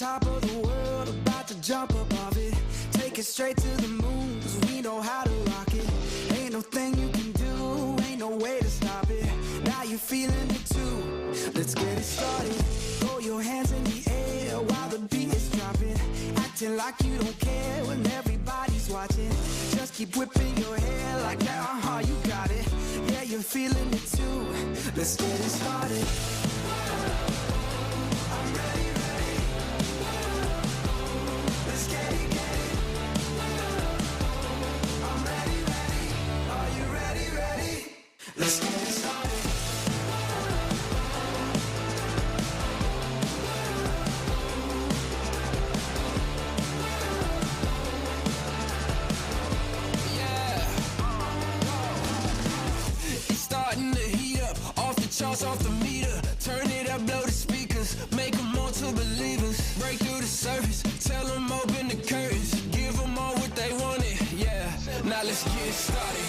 top of the world, about to jump above it. Take it straight to the moon, 'cause we know how to rock it. Ain't no thing you can do, ain't no way to stop it. Now you're feeling it too, let's get it started. Throw your hands in the air while the beat is dropping. Acting like you don't care when everybody's watching. Just keep whipping your hair like that, you got it. Yeah, you're feeling it too, let's get it started. I'm ready, ready. Let's get it, get it. I'm ready, ready. Are you ready, ready? Let's get it started. Charts off the meter, turn it up, blow the speakers, make them more to believers. Break through the surface, tell them open the curtains, give them all what they wanted, yeah. Now let's get started.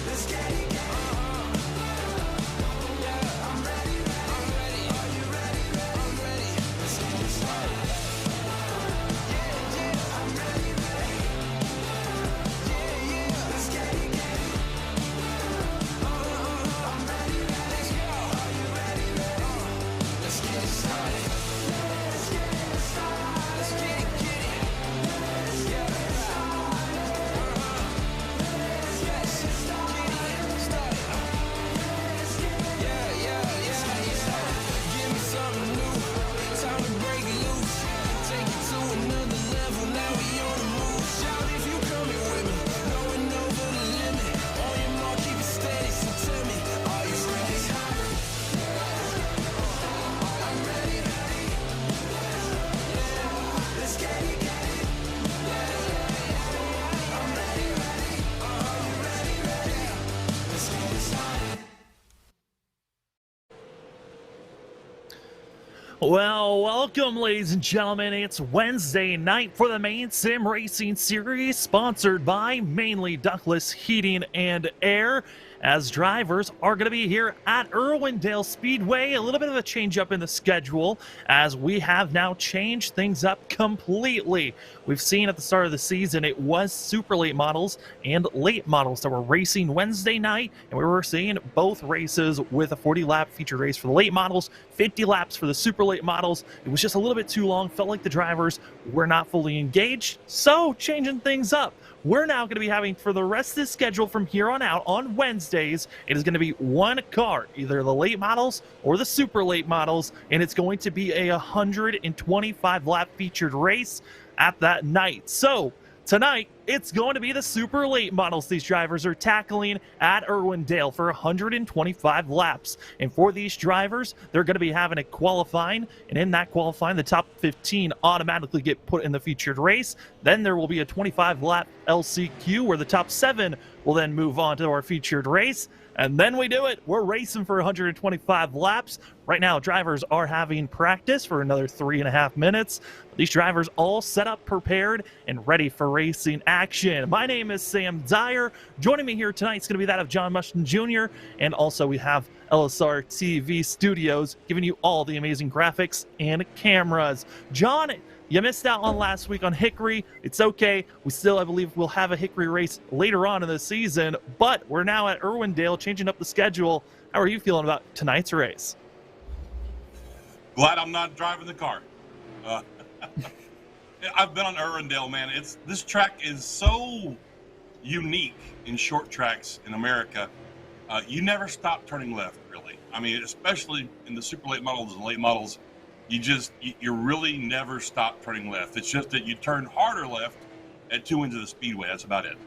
Let's get it, get it. Yeah, I'm ready, ready. Are you ready, ready? I'm ready. Let's get it started. Yeah, yeah, I'm ready, ready. Let's get it, get it. I'm ready, ready. Let's go. Are you ready, ready? Let's get it started. Let's get it started. Let's get it, get it. Let's get it started. Let's get it started. Let's get it. Yeah, yeah, yeah. Give me something new. Time to break loose. Take it to another level. Now we on the move. Shout if you coming with me. Going over the limit. On your mark, keep it steady. So tell me, are you ready? I'm ready, ready. Let's get it, get it. I'm ready, ready. Are you ready, ready? Let's get it started. Well, welcome, ladies and gentlemen. It's Wednesday night for the Maine Sim Racing Series, sponsored by mainly Douglas Heating and Air, as drivers are going to be here at Irwindale Speedway. A little bit of a change up in the schedule, as we have now changed things up completely. We've seen at the start of the season it was super late models and late models that were racing Wednesday night, and we were seeing both races with a 40-lap feature race for the late models, 50 laps for the super late models. It was just a little bit too long, felt like the drivers were not fully engaged, so changing things up. We're now going to be having, for the rest of the schedule from here on out, on Wednesdays, it is going to be one car, either the late models or the super late models, and it's going to be a 125-lap featured race at that night. So tonight, it's going to be the super late models these drivers are tackling at Irwindale for 125 laps. And for these drivers, they're going to be having a qualifying, and in that qualifying, the top 15 automatically get put in the featured race. Then there will be a 25-lap LCQ where the top 7 will then move on to our featured race. And then we do it. We're racing for 125 laps. Right now, drivers are having practice for another 3.5 minutes. These drivers all set up, prepared, and ready for racing action. My name is Sam Dyer. Joining me here tonight is going to be that of John Mushton Jr. And also we have LSRTV Studios giving you all the amazing graphics and cameras. John, you missed out on last week on Hickory. It's okay. We still, I believe, will have a Hickory race later on in the season, but we're now at Irwindale, changing up the schedule. How are you feeling about tonight's race? Glad I'm not driving the car. I've been on Irwindale, man. This track is so unique in short tracks in America. You never stop turning left, really. I mean, especially in the super late models and late models, you really never stop turning left. It's just that you turn harder left at 2 ends of the speedway. That's about it.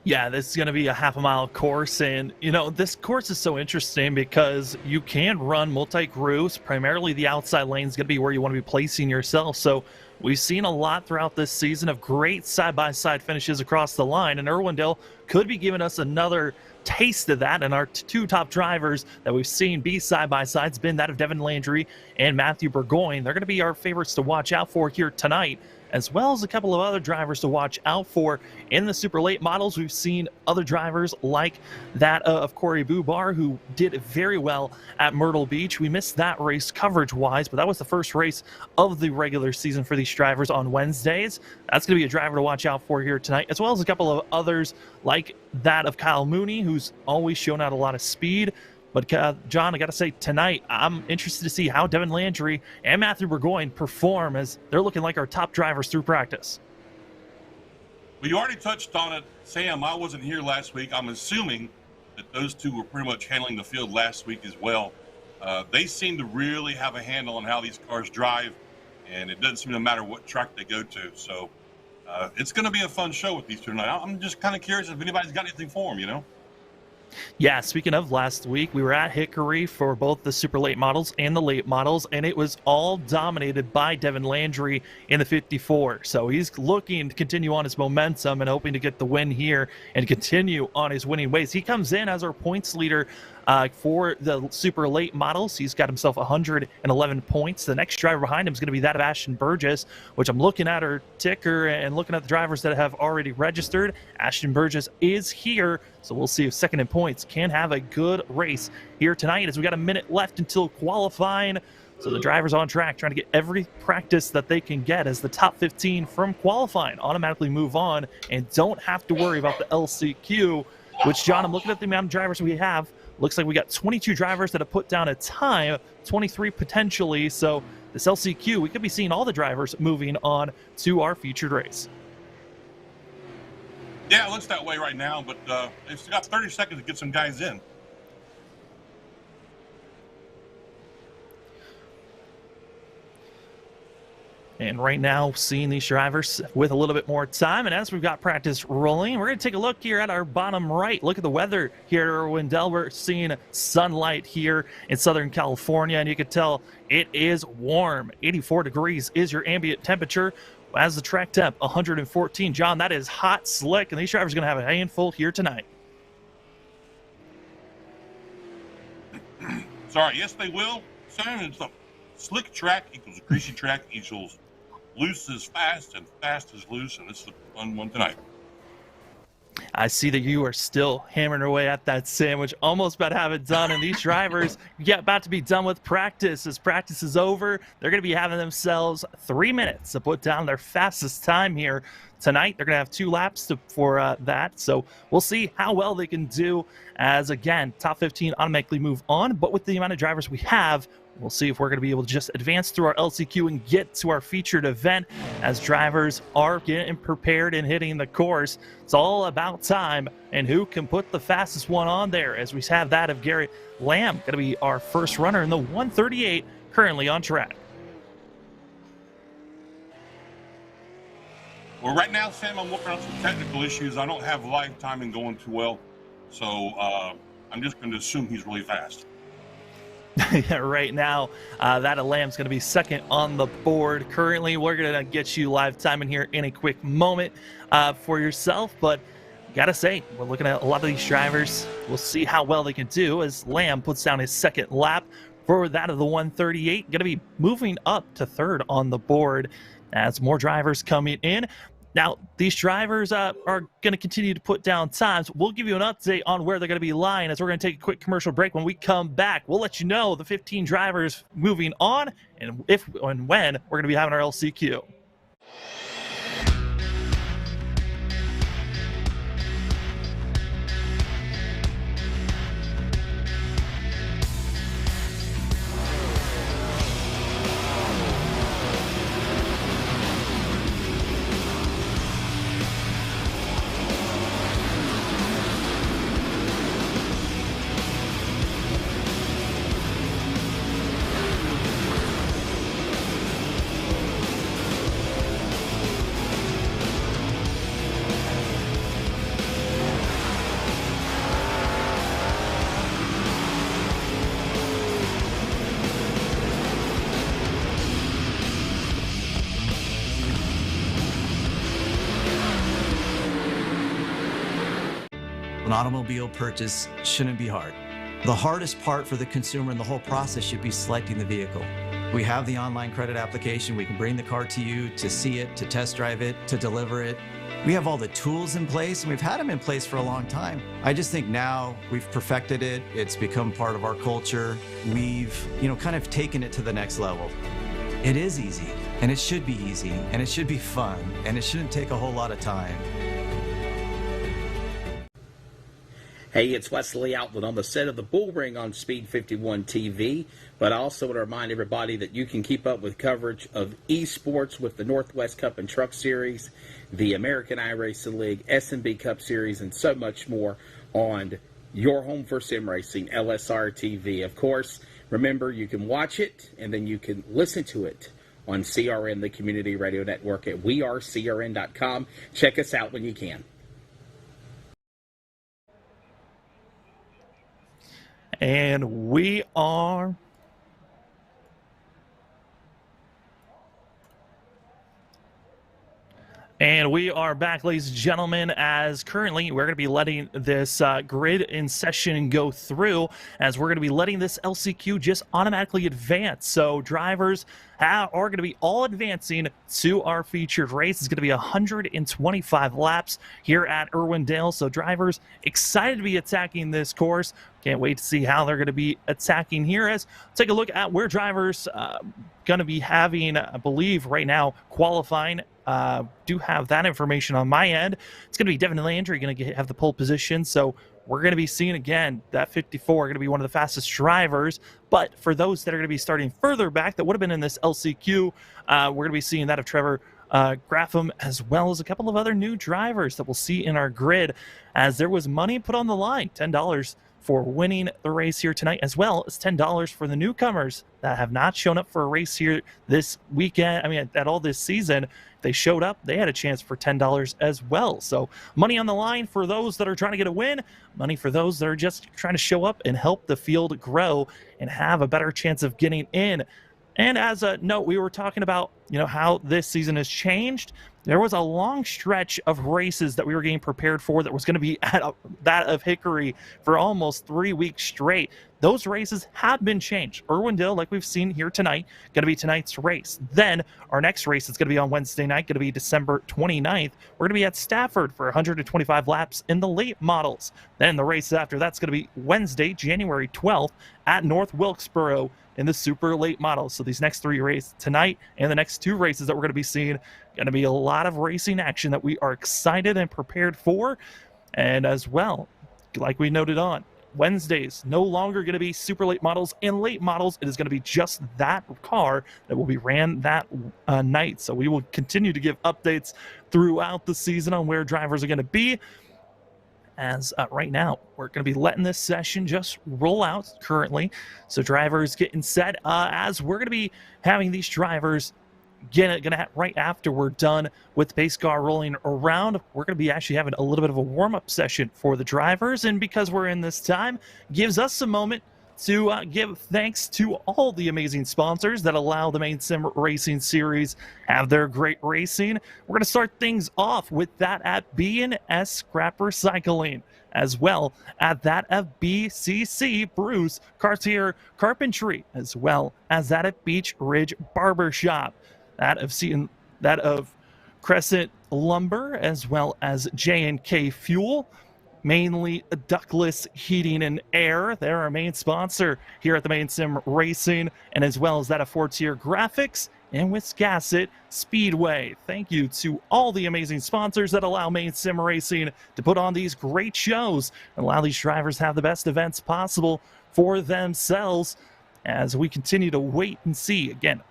Yeah, this is going to be a half-a-mile course, and, you know, this course is so interesting because you can run multi-grooves. Primarily, the outside lane is going to be where you want to be placing yourself, so we've seen a lot throughout this season of great side-by-side finishes across the line, and Irwindale could be giving us another taste of that, and our two top drivers that we've seen be side-by-sides been that of Devin Landry and Matthew Burgoyne. They're going to be our favorites to watch out for here tonight, as well as a couple of other drivers to watch out for. In the super late models, we've seen other drivers like that of Corey Bubar, who did very well at Myrtle Beach. We missed that race coverage-wise, but that was the first race of the regular season for these drivers on Wednesdays. That's going to be a driver to watch out for here tonight, as well as a couple of others like that of Kyle Mooney, who's always shown out a lot of speed. But John, I got to say, tonight, I'm interested to see how Devin Landry and Matthew Burgoyne perform, as they're looking like our top drivers through practice. Well, you already touched on it, Sam. I wasn't here last week. I'm assuming that those two were pretty much handling the field last week as well. They seem to really have a handle on how these cars drive, and it doesn't seem to matter what track they go to. So it's going to be a fun show with these two tonight. I'm just kind of curious if anybody's got anything for them, you know? Yeah, speaking of last week, we were at Hickory for both the super late models and the late models, and it was all dominated by Devin Landry in the 54. So he's looking to continue on his momentum and hoping to get the win here and continue on his winning ways. He comes in as our points leader for the super late models. He's got himself 111 points. The next driver behind him is going to be that of Ashton Burgess, which I'm looking at her ticker and looking at the drivers that have already registered. Ashton Burgess is here, so we'll see if second in points can have a good race here tonight, as we got a minute left until qualifying. So the drivers on track trying to get every practice that they can get, as the top 15 from qualifying automatically move on and don't have to worry about the LCQ, which, John, I'm looking at the amount of drivers we have. Looks like we got 22 drivers that have put down a time, 23 potentially. So this LCQ, we could be seeing all the drivers moving on to our featured race. Yeah, it looks that way right now, but they've still got 30 seconds to get some guys in. And right now, seeing these drivers with a little bit more time. And as we've got practice rolling, we're going to take a look here at our bottom right. Look at the weather here at Irwindale. We're seeing sunlight here in Southern California, and you can tell it is warm. 84 degrees is your ambient temperature. As the track temp, 114. John, that is hot, slick, and these drivers are going to have a handful here tonight. Sorry, yes, they will. Sam, it's a slick track equals a greasy track equals loose is fast and fast is loose, and it's the fun one tonight. I see that you are still hammering away at that sandwich, almost about to have it done, and these drivers about to be done with practice. As practice is over, they're going to be having themselves 3 minutes to put down their fastest time here tonight. They're going to have 2 laps for that, so we'll see how well they can do, as, again, top 15 automatically move on, but with the amount of drivers we have, we'll see if we're going to be able to just advance through our LCQ and get to our featured event, as drivers are getting prepared and hitting the course. It's all about time and who can put the fastest one on there, as we have that of Garrett Lamb, going to be our first runner in the 138, currently on track. Well, right now, Sam, I'm working on some technical issues. I don't have live timing going too well, so I'm just going to assume he's really fast. Right now, that of Lamb's going to be second on the board. Currently, we're going to get you live timing here in a quick moment for yourself, but gotta say, we're looking at a lot of these drivers. We'll see how well they can do, as Lamb puts down his second lap for that of the 138. Going to be moving up to third on the board as more drivers coming in. Now, these drivers are going to continue to put down times. We'll give you an update on where they're going to be lying, as we're going to take a quick commercial break. When we come back, we'll let you know the 15 drivers moving on and if and when we're going to be having our LCQ. An automobile purchase shouldn't be hard. The hardest part for the consumer in the whole process should be selecting the vehicle. We have the online credit application. We can bring the car to you to see it, to test drive it, to deliver it. We have all the tools in place, and we've had them in place for a long time. I just think now we've perfected it. It's become part of our culture. We've, kind of taken it to the next level. It is easy, and it should be easy, and it should be fun, and it shouldn't take a whole lot of time. Hey, it's Wesley Outland on the set of the Bull Ring on Speed 51 TV, but I also want to remind everybody that you can keep up with coverage of esports with the Northwest Cup and Truck Series, the American iRacing League, S&B Cup Series, and so much more on your home for sim racing, LSRTV. Of course, remember, you can watch it, and then you can listen to it on CRN, the community radio network, at wearecrn.com. Check us out when you can. And we are back, ladies and gentlemen, as currently we're going to be letting this grid in session go through, as we're going to be letting this LCQ just automatically advance. So drivers are going to be all advancing to our featured race. It's going to be 125 laps here at Irwindale. So drivers excited to be attacking this course. Can't wait to see how they're going to be attacking here. As take a look at where drivers going to be having, I believe right now, qualifying. Do have that information on my end. It's going to be Devin Landry going to have the pole position. So we're going to be seeing, again, that 54 going to be one of the fastest drivers. But for those that are going to be starting further back that would have been in this LCQ, we're going to be seeing that of Trevor Graffam, as well as a couple of other new drivers that we'll see in our grid, as there was money put on the line, $10 for winning the race here tonight, as well as $10 for the newcomers that have not shown up for a race here this weekend. I mean, at all this season. If they showed up, they had a chance for $10 as well. So money on the line for those that are trying to get a win, money for those that are just trying to show up and help the field grow and have a better chance of getting in. And as a note, we were talking about, how this season has changed. There was a long stretch of races that we were getting prepared for that was going to be at that of Hickory for almost 3 weeks straight. Those races have been changed. Irwindale, like we've seen here tonight, going to be tonight's race. Then our next race is going to be on Wednesday night, going to be December 29th. We're going to be at Stafford for 125 laps in the late models. Then the race after that's going to be Wednesday, January 12th at North Wilkesboro in the super late models. So these next 3 races tonight and the next 2 races that we're going to be seeing, going to be a lot of racing action that we are excited and prepared for. And as well, like we noted on Wednesdays, no longer going to be super late models and late models. It is going to be just that car that will be ran that night. So we will continue to give updates throughout the season on where drivers are going to be. As right now, we're going to be letting this session just roll out currently. So drivers getting set, as we're going to be having these drivers right after we're done with the pace car rolling around, we're going to be actually having a little bit of a warm-up session for the drivers. And because we're in this time, gives us a moment to give thanks to all the amazing sponsors that allow the Maine Sim Racing Series have their great racing. We're going to start things off with that at B&S Scrap Recycling, as well at that of BCC Bruce Cartier Carpentry, as well as that at Beach Ridge Barbershop, that of Crescent Lumber, as well as J&K Fuel, mainly Ductless Heating and Air. They're our main sponsor here at the Maine Sim Racing, and as well as that of Fortier Graphics and Wiscasset Speedway. Thank you to all the amazing sponsors that allow Maine Sim Racing to put on these great shows and allow these drivers to have the best events possible for themselves. As we continue to wait and see, again,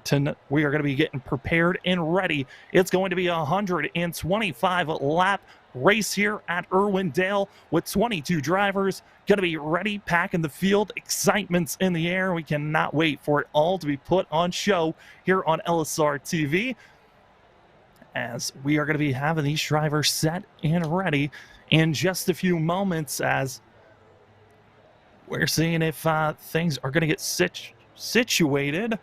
we are going to be getting prepared and ready. It's going to be a 125 lap race here at Irwindale with 22 drivers going to be ready, packing the field, excitement's in the air. We cannot wait for it all to be put on show here on LSR TV, as we are going to be having these drivers set and ready in just a few moments, as we're seeing if things are going to get situated.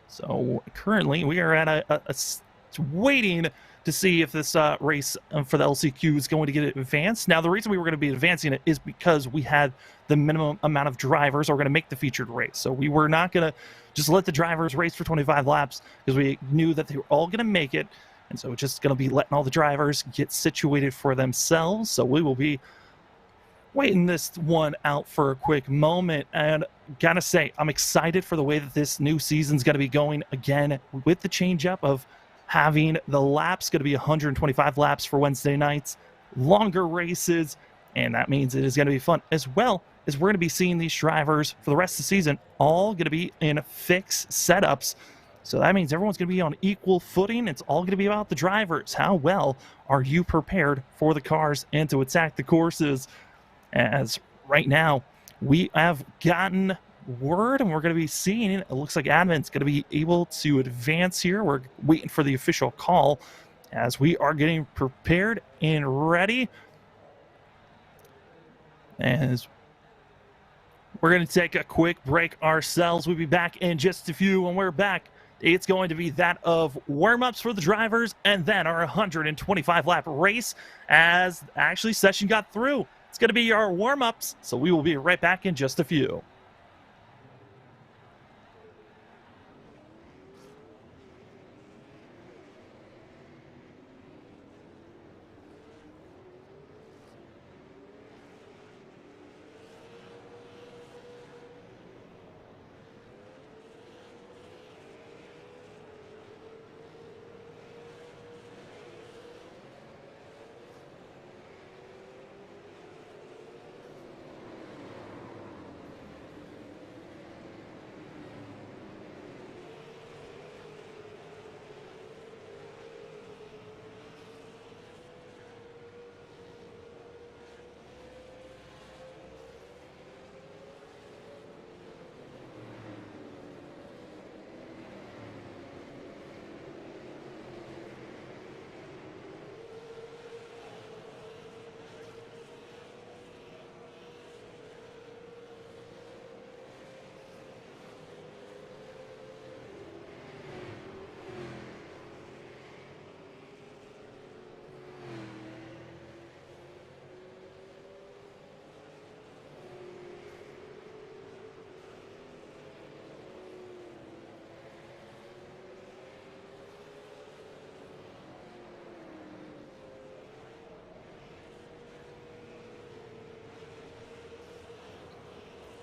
So currently we are at waiting to see if this race for the LCQ is going to get advanced. Now, the reason we were going to be advancing it is because we had the minimum amount of drivers who are going to make the featured race. So we were not going to just let the drivers race for 25 laps because we knew that they were all going to make it. And so it's just going to be letting all the drivers get situated for themselves. So we will be waiting this one out for a quick moment. And gotta say, I'm excited for the way that this new season's going to be going again with the change up of having the laps going to be 125 laps for Wednesday nights, longer races, and that means it is going to be fun, as well as we're going to be seeing these drivers for the rest of the season all going to be in fixed setups. So that means everyone's going to be on equal footing. It's all going to be about the drivers. How well are you prepared for the cars and to attack the courses? As right now, we have gotten word and we're going to be seeing it. It looks like admin's going to be able to advance here. We're waiting for the official call as we are getting prepared and ready. As we're going to take a quick break ourselves. We'll be back in just a few. When we're back, it's going to be that of warm-ups for the drivers and then our 125-lap race as actually session got through. It's going to be our warm-ups, so we will be right back in just a few.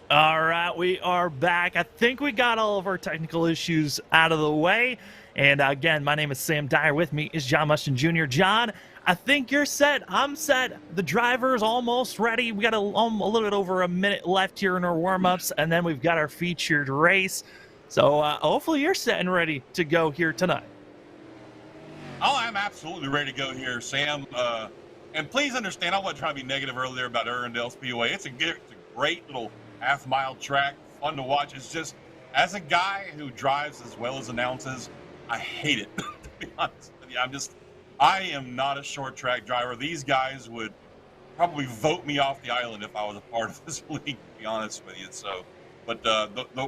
All right, we are back. I think we got all of our technical issues out of the way. And again, my name is Sam Dyer. With me is John Mustin Jr. John, I think you're set. I'm set. The driver's almost ready. We got a little bit over a minute left here in our warm-ups, and then we've got our featured race. So hopefully you're set and ready to go here tonight. Oh, I'm absolutely ready to go here, Sam. And please understand, I wasn't trying to be negative earlier about Irwindale Speedway. It's a great little half-mile track, fun to watch. It's just, as a guy who drives as well as announces, I hate it, to be honest with you. I am not a short track driver. These guys would probably vote me off the island if I was a part of this league, to be honest with you. So, but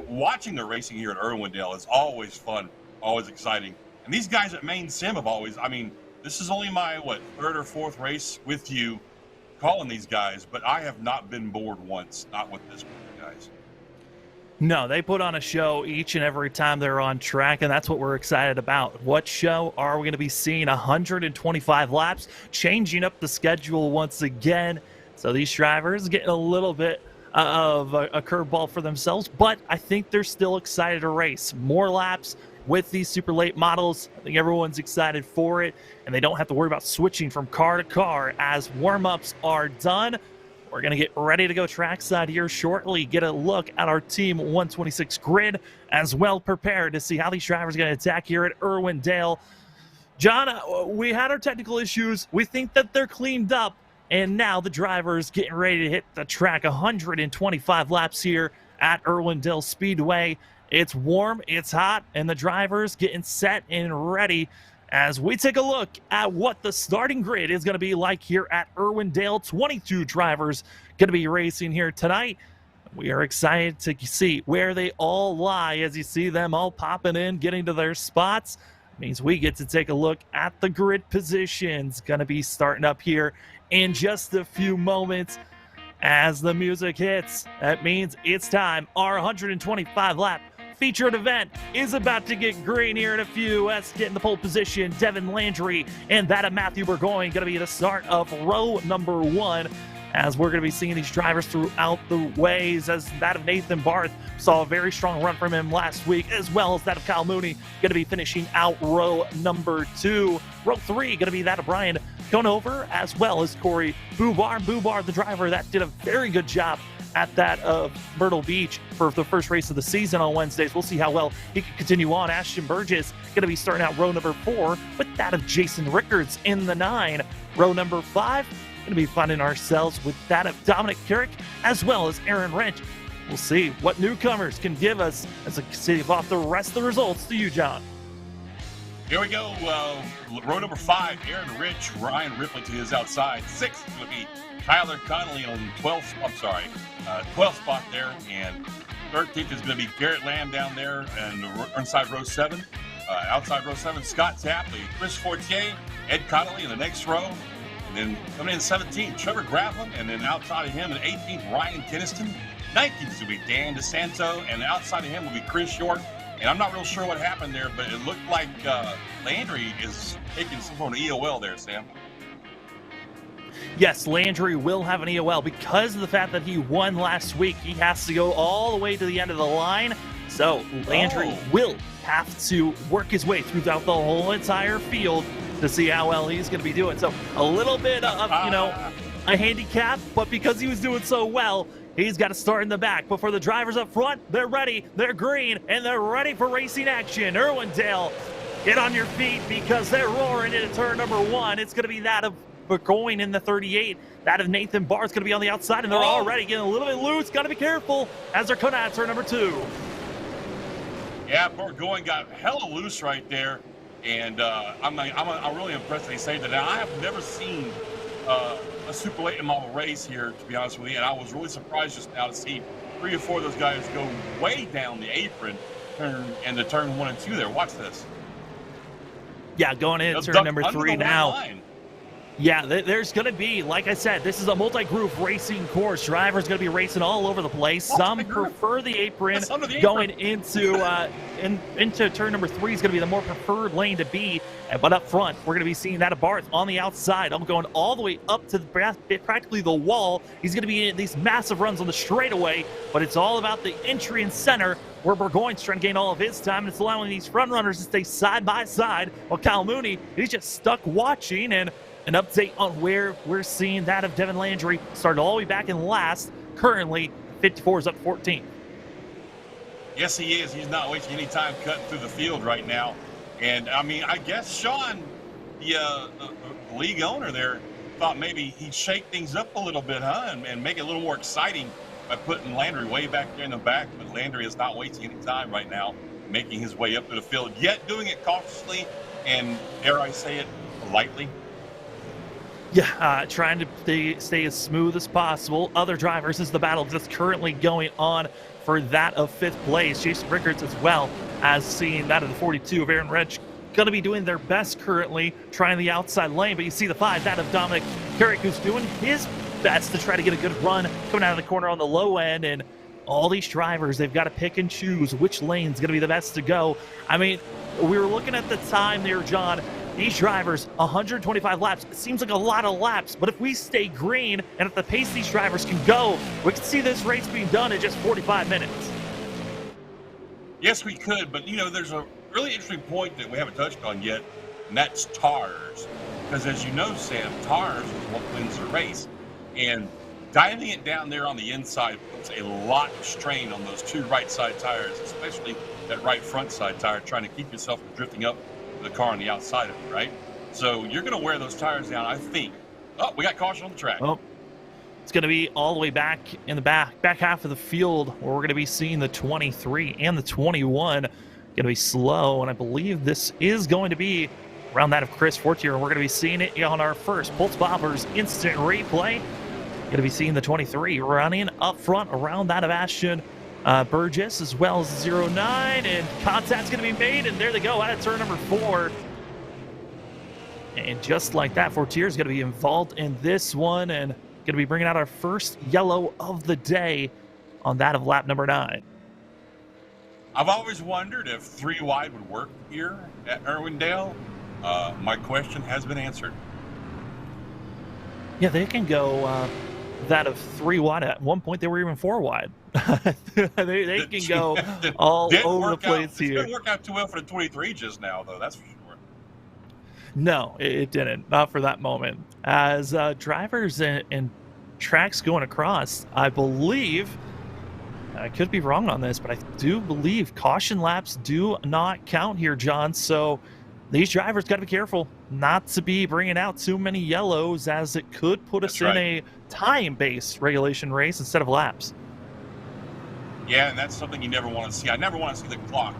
watching the racing here at Irwindale is always fun, always exciting. And these guys at Maine Sim have always, I mean, this is only my, third or fourth race with you calling these guys, but I have not been bored once, not with this group of guys. No, they put on a show each and every time they're on track, and that's what we're excited about. What show are we going to be seeing? 125 laps, changing up the schedule once again. So these drivers getting a little bit of a curveball for themselves, but I think they're still excited to race. More laps with these super late models. I think everyone's excited for it, and they don't have to worry about switching from car to car as warm-ups are done. We're going to get ready to go trackside here shortly, get a look at our Team 126 grid as well, prepared to see how these drivers are going to attack here at Irwindale. John, we had our technical issues. We think that they're cleaned up, and now the drivers getting ready to hit the track. 125 laps here at Irwindale Speedway. It's warm, it's hot, and the drivers getting set and ready as we take a look at what the starting grid is going to be like here at Irwindale. 22 drivers going to be racing here tonight. We are excited to see where they all lie as you see them all popping in, getting to their spots. Means we get to take a look at the grid positions. Gonna be starting up here in just a few moments. As the music hits, that means it's time. Our 125 lap featured event is about to get green here in a few. Let's get in the pole position. Devin Landry and that of Matthew Burgoyne going to be the start of row number 1. As we're going to be seeing these drivers throughout the ways, as that of Nathan Barth saw a very strong run from him last week, as well as that of Kyle Mooney going to be finishing out row number 2. Row 3 going to be that of Brian Conover, as well as Corey Bubar. Bubar, the driver that did a very good job at that of Myrtle Beach for the first race of the season on Wednesdays. We'll see how well he can continue on. Ashton Burgess going to be starting out row number 4 with that of Jason Rickards in the 9. Row number 5, going to be finding ourselves with that of Dominic Carrick, as well as Aaron Wrench. We'll see what newcomers can give us as I save off the rest of the results to you, John. Here we go. Row number 5, Aaron Rich, Ryan Ripley to his outside. 6 is going to be Tyler Connolly on 12th spot there. And 13th is going to be Garrett Lamb down there and inside row 7. Outside row 7, Scott Tapley, Chris Fortier, Ed Connolly in the next row. And then coming in 17th, Trevor Graveline. And then outside of him in 18th, Ryan Keniston. 19th is going to be Dan DeSanto. And outside of him will be Chris York. And I'm not real sure what happened there, but it looked like Landry is taking some sort of EOL there, Sam. Yes, Landry will have an EOL because of the fact that he won last week. He has to go all the way to the end of the line. So Landry will have to work his way throughout the whole entire field to see how well he's going to be doing. So a little bit of, a handicap, but because he was doing so well, he's got to start in the back. But for the drivers up front, they're ready, they're green, and they're ready for racing action. Irwindale, get on your feet because they're roaring into turn number 1. It's going to be that of Burgoyne in the 38. That of Nathan Barr's going to be on the outside, and they're already getting a little bit loose. Got to be careful as they're coming out of turn number 2. Yeah, Burgoyne got hella loose right there, and I'm really impressed that he saved it. Now, I have never seen a super late model race here, to be honest with you, and I was really surprised just now to see 3 or 4 of those guys go way down the apron into turn 1 and 2 there. Watch this. Yeah, going into turn number 3 now. Line. Yeah, there's going to be, like I said, this is a multi-group racing course. Drivers going to be racing all over the place. Some prefer the apron. Going into turn number 3 is going to be the more preferred lane to be. But up front, we're going to be seeing that of Barth on the outside. I'm going all the way up to practically the wall. He's going to be in these massive runs on the straightaway, but it's all about the entry and center where Burgoyne's trying to gain all of his time, and it's allowing these front runners to stay side by side. While Kyle Mooney, he's just stuck watching. And an update on where we're seeing that of Devin Landry started all the way back in last. Currently, 54 is up 14. Yes, he is. He's not wasting any time cutting through the field right now. And, I mean, I guess Sean, the league owner there, thought maybe he'd shake things up a little bit, and make it a little more exciting by putting Landry way back there in the back. But Landry is not wasting any time right now, making his way up to the field, yet doing it cautiously and, dare I say it, lightly. Yeah, trying to stay as smooth as possible. Other drivers is the battle that's currently going on for that of 5th place. Jason Rickards as well as seeing that of the 42 of Aaron Wrench. Going to be doing their best currently, trying the outside lane. But you see the 5, that of Dominic Carrick, who's doing his best to try to get a good run coming out of the corner on the low end. And all these drivers, they've got to pick and choose which lane's going to be the best to go. I mean, we were looking at the time there, John. These drivers, 125 laps, it seems like a lot of laps, but if we stay green and at the pace these drivers can go, we can see this race being done in just 45 minutes. Yes, we could, but, there's a really interesting point that we haven't touched on yet, and that's tires. Because as you know, Sam, tires is what wins the race. And diving it down there on the inside puts a lot of strain on those 2 right side tires, especially that right front side tire, trying to keep yourself from drifting up the car on the outside of it, right? So you're going to wear those tires down, I think. Oh, we got caution on the track. Well, it's going to be all the way back in the back half of the field where we're going to be seeing the 23 and the 21 going to be slow, and I believe this is going to be around that of Chris Fortier. We're going to be seeing it on our first Pulse Bobbers instant replay. Going to be seeing the 23 running up front around that of Ashton Burgess as well as 09, and contact's going to be made, and there they go out of turn number 4. And just like that, Fortier is going to be involved in this one and going to be bringing out our first yellow of the day on that of lap number 9. I've always wondered if 3 wide would work here at Irwindale. My question has been answered. Yeah, they can go that of 3 wide. At one point, they were even 4 wide. they can go all over the place here. It didn't work out too well for the 23 just now, though, that's for sure. No, it didn't. Not for that moment. As drivers and tracks going across, I believe, I could be wrong on this, but I do believe caution laps do not count here, John. So these drivers got to be careful not to be bringing out too many yellows, as it could put us in a time-based regulation race instead of laps. Yeah, and that's something you never want to see. I never want to see the clock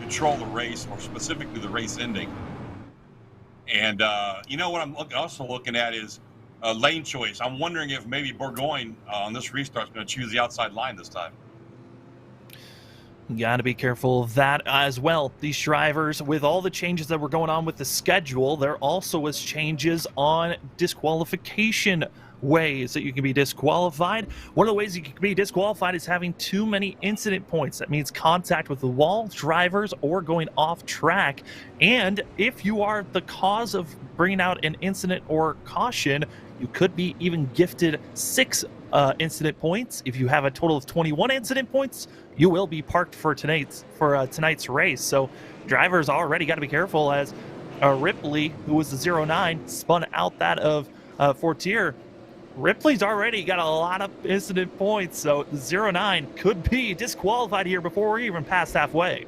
control the race, or specifically the race ending. And you know what I'm also looking at is lane choice. I'm wondering if maybe Burgoyne on this restart is going to choose the outside line this time. Got to be careful of that as well. These drivers, with all the changes that were going on with the schedule, there also was changes on disqualification ways that you can be disqualified. One of the ways you can be disqualified is having too many incident points. That means contact with the wall, drivers, or going off track. And if you are the cause of bringing out an incident or caution, you could be even gifted 6 incident points. If you have a total of 21 incident points, you will be parked for tonight's race. So drivers already got to be careful, as Ripley, who was the 09, spun out that of Fortier. Ripley's already got a lot of incident points, so the 09 could be disqualified here before we're even past halfway.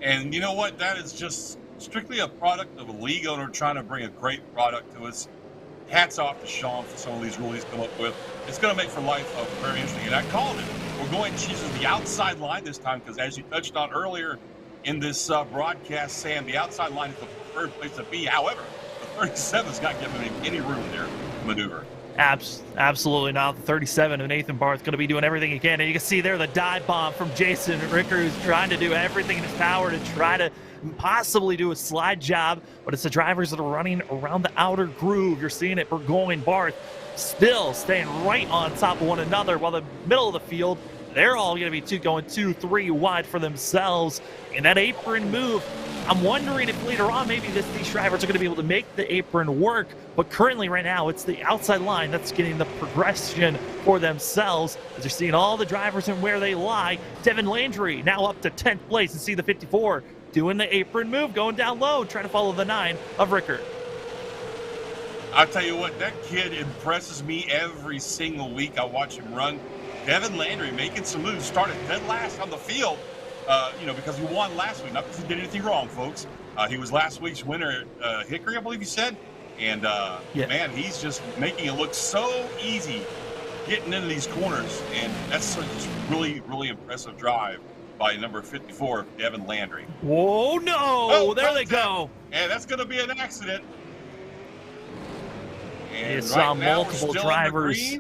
And you know what? That is just strictly a product of a league owner trying to bring a great product to us. Hats off to Sean for some of these rules he's come up with. It's going to make for life very interesting. And I called it. We're going to choose the outside line this time, because as you touched on earlier in this broadcast, Sam, the outside line is the preferred place to be. However, the 37's not giving him any room there to maneuver. Absolutely not. The 37 of Nathan Barth's going to be doing everything he can. And you can see there the dive bomb from Jason Rickards, trying to do everything in his power to try to possibly do a slide job, but it's the drivers that are running around the outer groove. You're seeing it. Burgoyne, Barth still staying right on top of one another, while the middle of the field, they're all going to be going 2-3 wide for themselves. And that apron move, I'm wondering if later on maybe these drivers are going to be able to make the apron work, but currently right now it's the outside line that's getting the progression for themselves, as you're seeing all the drivers and where they lie. Devin Landry now up to 10th place, and see the 54 doing the apron move, going down low, trying to follow the 9 of Rickard. I'll tell you what, that kid impresses me every single week I watch him run. Devin Landry making some moves, started dead last on the field, because he won last week. Not because he did anything wrong, folks. He was last week's winner at Hickory, I believe he said. And, man, he's just making it look so easy getting into these corners. And that's just really, really impressive drive by number 54, Devin Landry. Whoa, no! Oh, there they go. And that's going to be an accident. And you saw multiple drivers.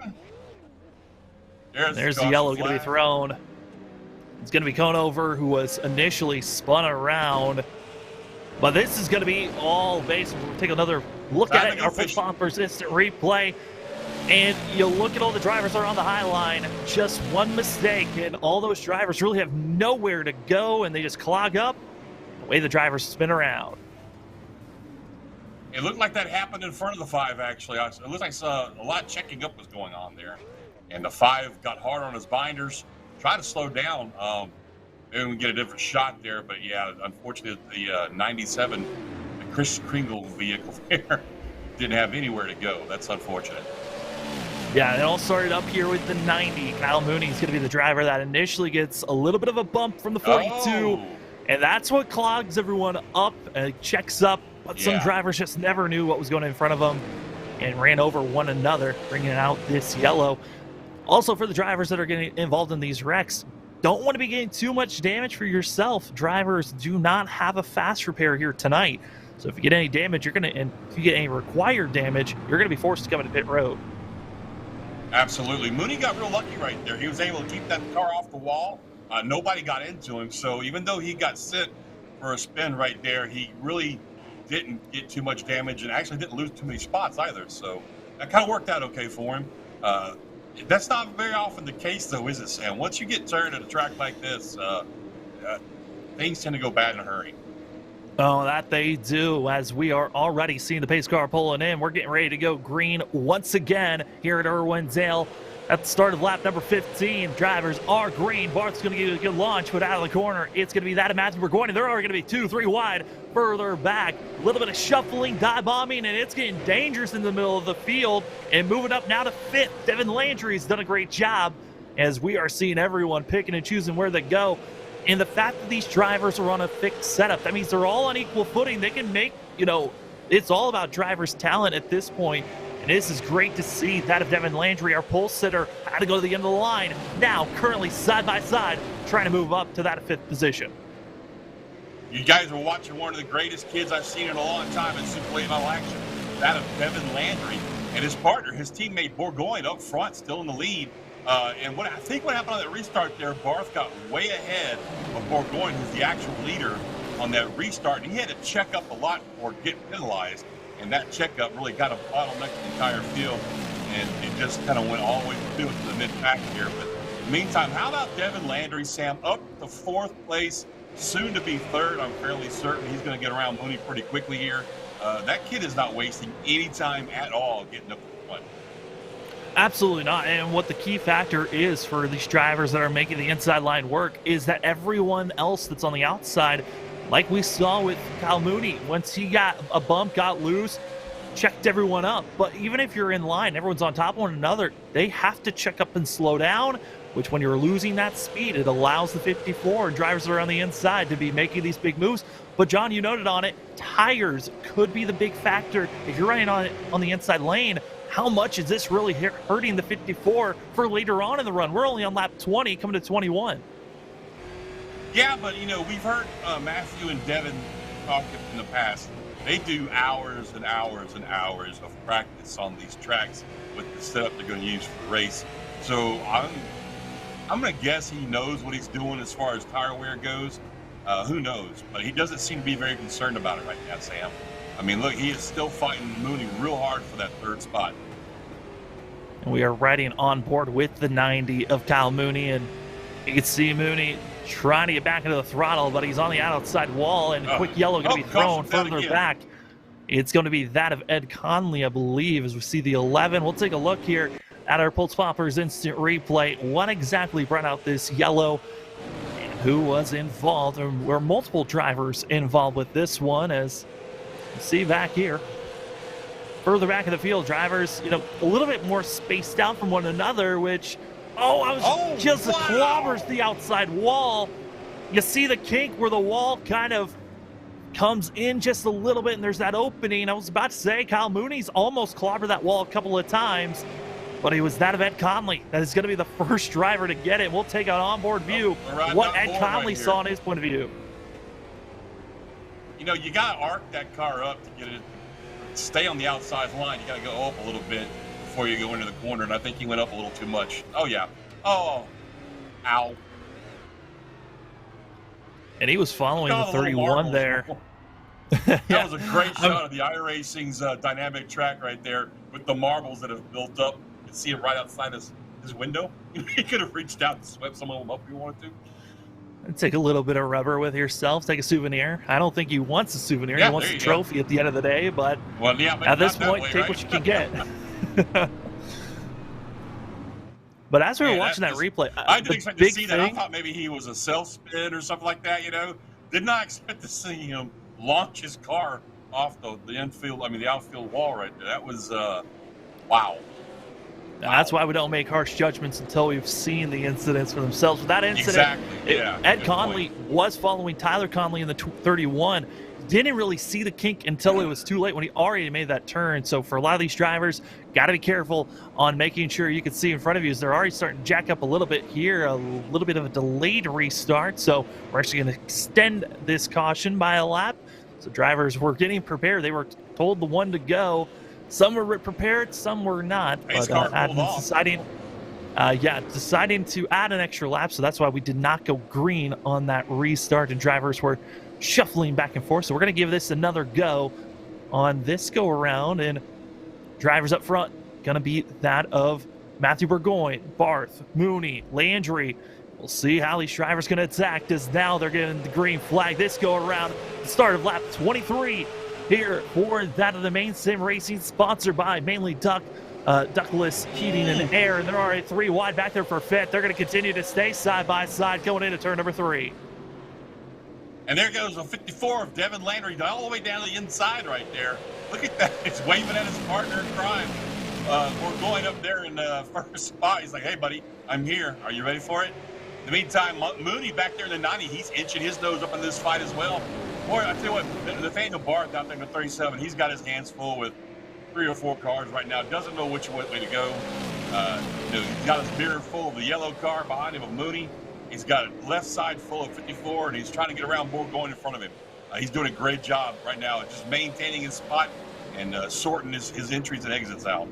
There's the yellow going to be thrown. It's going to be Conover, who was initially spun around. But this is going to be all base. We'll take another look at it. Our push bumpers instant replay. And you look at all the drivers that are on the high line. Just one mistake, and all those drivers really have nowhere to go, and they just clog up. The way the drivers spin around. It looked like that happened in front of the 5, actually. It looked like a lot of checking up was going on there. And the 5 got hard on his binders, tried to slow down. Maybe we can get a different shot there. But, yeah, unfortunately, the 97, the Chris Kringle vehicle there, didn't have anywhere to go. That's unfortunate. Yeah, it all started up here with the 90. Kyle Mooney is going to be the driver that initially gets a little bit of a bump from the 42. Oh. And that's what clogs everyone up and checks up. But some drivers just never knew what was going in front of them and ran over one another, bringing out this yellow. Also, for the drivers that are getting involved in these wrecks, don't want to be getting too much damage for yourself. Drivers do not have a fast repair here tonight. So if you get any damage, and if you get any required damage, you're going to be forced to come into pit road. Absolutely. Mooney got real lucky right there. He was able to keep that car off the wall. Nobody got into him. So even though he got sent for a spin right there, he really didn't get too much damage and actually didn't lose too many spots either. So that kind of worked out okay for him. That's not very often the case, though, is it, Sam? Once you get turned at a track like this, things tend to go bad in a hurry. Oh, that they do, as we are already seeing the pace car pulling in. We're getting ready to go green once again here at Irwindale. At the start of lap number 15, drivers are green. Bart's going to give you a good launch, but out of the corner, it's going to be that of Matthew Burgoyne. They're already going to be 2, 3 wide further back. A little bit of shuffling, dive bombing, and it's getting dangerous in the middle of the field. And moving up now to 5th, Devin Landry's done a great job, as we are seeing everyone picking and choosing where they go. And the fact that these drivers are on a fixed setup, that means they're all on equal footing. They can make, it's all about drivers' talent at this point. And this is great to see. That of Devin Landry, our pole sitter, had to go to the end of the line. Now, currently side by side, trying to move up to that 5th position. You guys are watching one of the greatest kids I've seen in a long time in Super Late Model action. That of Devin Landry and his partner, his teammate Burgoyne, up front, still in the lead. And I think what happened on that restart there, Barth got way ahead of Burgoyne, who's the actual leader on that restart. And he had to check up a lot or get penalized. And that checkup really got a bottleneck the entire field. And it just kind of went all the way through to the mid-pack here. But in the meantime, how about Devin Landry, Sam, up to 4th place, soon to be 3rd. I'm fairly certain he's going to get around Mooney pretty quickly here. That kid is not wasting any time at all getting up to the front. Absolutely not. And what the key factor is for these drivers that are making the inside line work is that everyone else that's on the outside, like we saw with Kyle Mooney, once he got a bump, got loose, checked everyone up. But even if you're in line, everyone's on top of one another, they have to check up and slow down, which when you're losing that speed, it allows the 54 drivers that are on the inside to be making these big moves. But John, you noted on it, tires could be the big factor. If you're running on the inside lane, how much is this really hurting the 54 for later on in the run? We're only on lap 20, coming to 21. Yeah, but, we've heard Matthew and Devin talk in the past. They do hours and hours and hours of practice on these tracks with the setup they're going to use for the race. So I'm going to guess he knows what he's doing as far as tire wear goes. Who knows? But he doesn't seem to be very concerned about it right now, Sam. I mean, look, he is still fighting Mooney real hard for that 3rd spot. And we are riding on board with the 90 of Kyle Mooney, and you can see Mooney trying to get back into the throttle, but he's on the outside wall, and quick yellow going to be thrown further back. It's going to be that of Ed Conley, I believe, as we see the 11. We'll take a look here at our Pulse Poppers instant replay. What exactly brought out this yellow, and who was involved? There were multiple drivers involved with this one, as you see back here. Further back in the field, drivers, a little bit more spaced out from one another, which, just clobbers the outside wall. You see the kink where the wall kind of comes in just a little bit, and there's that opening. I was about to say, Kyle Mooney's almost clobbered that wall a couple of times, but it was that of Ed Conley that is going to be the first driver to get it. We'll take an onboard view what Ed Conley saw in his point of view. You got to arc that car up to get it, stay on the outside line. You got to go up a little bit before you go into the corner, and I think he went up a little too much. Oh, yeah. Oh, ow. And he was following the 31 there. That was a great shot of the iRacing's dynamic track right there with the marbles that have built up. You can see it right outside his window. He could have reached out and swept some of them up if he wanted to. Take a little bit of rubber with yourself, take a souvenir. I don't think he wants a souvenir. Yeah, he wants a trophy at the end of the day, but at this point, take what you can get. But as we were watching that replay, I didn't expect to see that. I thought maybe he was a self-spin or something like that, Did not expect to see him launch his car off the outfield wall right there. That was, wow. That's why we don't make harsh judgments until we've seen the incidents for themselves. With that incident, Ed Conley was following Tyler Conley in the 31. Didn't really see the kink until it was too late when he already made that turn. So for a lot of these drivers, got to be careful on making sure you can see in front of you, as they're already starting to jack up a little bit here, a little bit of a delayed restart. So we're actually going to extend this caution by a lap. So drivers were getting prepared. They were told the one to go. Some were prepared, some were not. Pace But car pulled off. deciding to add an extra lap, so that's why we did not go green on that restart, and drivers were shuffling back and forth. So we're going to give this another go on this go around, and drivers up front going to be that of Matthew Burgoyne, Barth, Mooney, Landry. We'll see how these drivers going to attack, as now they're getting the green flag this go around. The start of lap 23 here for that of the Maine Sim Racing, sponsored by mainly Ductless Heating and Air. And there are 3 wide back there for fifth. They're going to continue to stay side by side going into turn number 3. And there goes a 54 of Devin Landry all the way down to the inside right there. Look at that. He's waving at his partner in crime. We're going up there in first spot. He's like, hey, buddy, I'm here. Are you ready for it? In the meantime, Mooney back there in the 90, he's inching his nose up in this fight as well. Boy, I tell you what, Nathaniel Barth out there in the 37, he's got his hands full with 3 or 4 cars right now. Doesn't know which way to go. He's got his mirror full of the yellow car behind him of Mooney. He's got a left side full of 54, and he's trying to get around Burgoyne in front of him. He's doing a great job right now at just maintaining his spot and sorting his entries and exits out.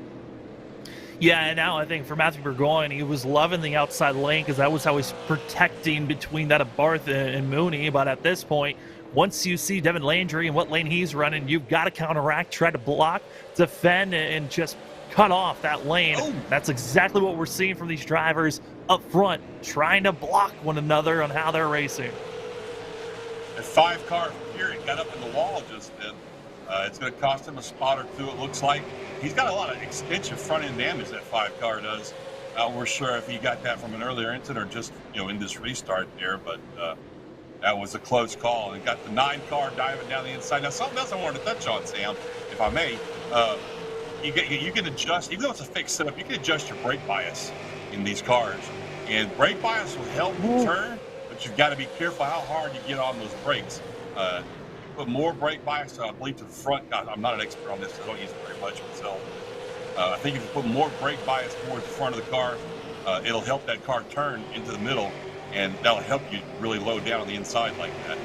Yeah, and now I think for Matthew Burgoyne, he was loving the outside lane because that was how he's protecting between that of Barth and Mooney. But at this point, once you see Devin Landry and what lane he's running, you've got to counteract, try to block, defend, and just cut off that lane. Oh. That's exactly what we're seeing from these drivers up front, trying to block one another on how they're racing. A 5-car Fury got up in the wall just then. It's going to cost him a spot or 2, it looks like. He's got a lot of extensive front-end damage, that 5-car does. We're sure if he got that from an earlier incident or just in this restart there, but that was a close call. And got the 9-car diving down the inside. Now, something else I wanted to touch on, Sam, if I may. You can adjust, even though it's a fixed setup, you can adjust your brake bias in these cars. And brake bias will help you turn, but you've got to be careful how hard you get on those brakes. Put more brake bias, I believe, to the front. God, I'm not an expert on this, so I don't use it very much myself. I think if you put more brake bias towards the front of the car, it'll help that car turn into the middle, and that'll help you really low down on the inside like that.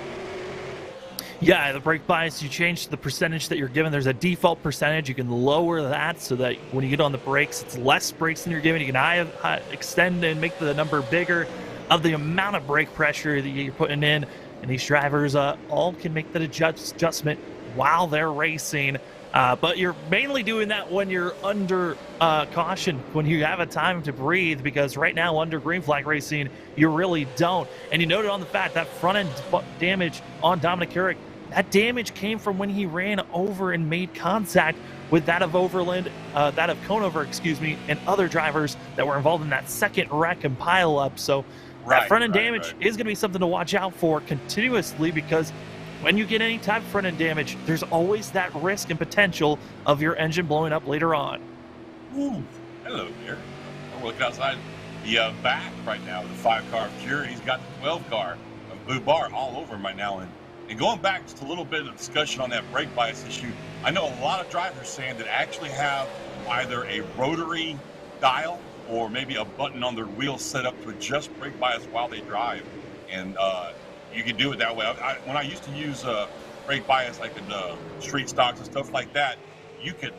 Yeah, the brake bias, you change the percentage that you're given. There's a default percentage. You can lower that so that when you get on the brakes, it's less brakes than you're given. You can extend and make the number bigger of the amount of brake pressure that you're putting in. And these drivers all can make that adjustment while they're racing. But you're mainly doing that when you're under caution, when you have a time to breathe, because right now under green flag racing, you really don't. And you noted on the fact that front end damage on Dominic Urich, that damage came from when he ran over and made contact with that of Conover, and other drivers that were involved in that second wreck and pile up. So that front end damage is going to be something to watch out for continuously, because when you get any type of front end damage, there's always that risk and potential of your engine blowing up later on. Ooh, hello there. We're looking outside the back right now with the 5-car Fury. He's got the 12-car of Boo Bar all over him right now. And going back just a little bit of discussion on that brake bias issue, I know a lot of drivers saying that actually have either a rotary dial or maybe a button on their wheel set up to adjust brake bias while they drive. And you can do it that way. When I used to use brake bias, like in street stocks and stuff like that, you could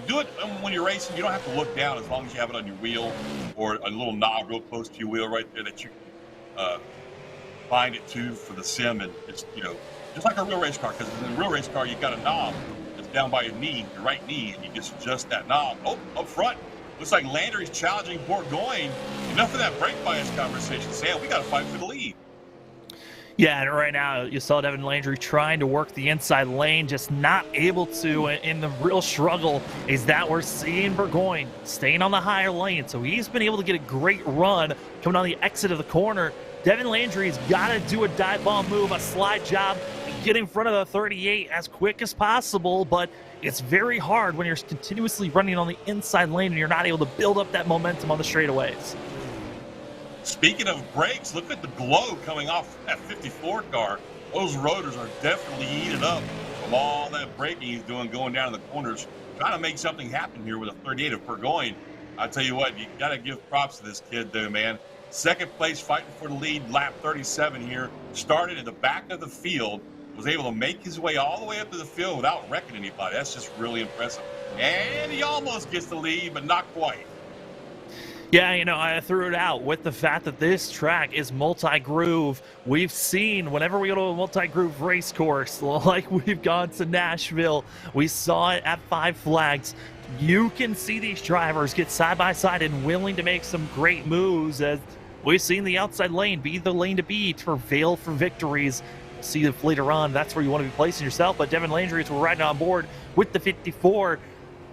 do it when you're racing. You don't have to look down as long as you have it on your wheel or a little knob real close to your wheel right there that you can bind it to for the sim. And it's, just like a real race car, because in a real race car, you've got a knob that's down by your knee, your right knee, and you just adjust that knob. Oh, up front. Looks like Landry's challenging Burgoyne. Enough of that brake bias conversation, Sam. We got to fight for the lead. Yeah, and right now you saw Devin Landry trying to work the inside lane, just not able to. And the real struggle is that we're seeing Burgoyne staying on the higher lane. So he's been able to get a great run coming on the exit of the corner. Devin Landry's got to do a dive bomb move, a slide job, and get in front of the 38 as quick as possible. But it's very hard when you're continuously running on the inside lane and you're not able to build up that momentum on the straightaways. Speaking of brakes, look at the glow coming off that 54 car. Those rotors are definitely heated up from all that braking he's doing going down in the corners. Trying to make something happen here with a 38 of Burgoyne. I tell you what, you got to give props to this kid, though, man. Second place fighting for the lead, lap 37 here. Started in the back of the field was able to make his way all the way up to the field without wrecking anybody. That's just really impressive. And he almost gets the lead, but not quite. Yeah, I threw it out with the fact that this track is multi-groove. We've seen whenever we go to a multi-groove race course, like we've gone to Nashville, we saw it at Five Flags. You can see these drivers get side by side and willing to make some great moves, as we've seen the outside lane be the lane to beat for prevail for victories. See if later on that's where you want to be placing yourself. But Devin Landry is riding on board with the 54.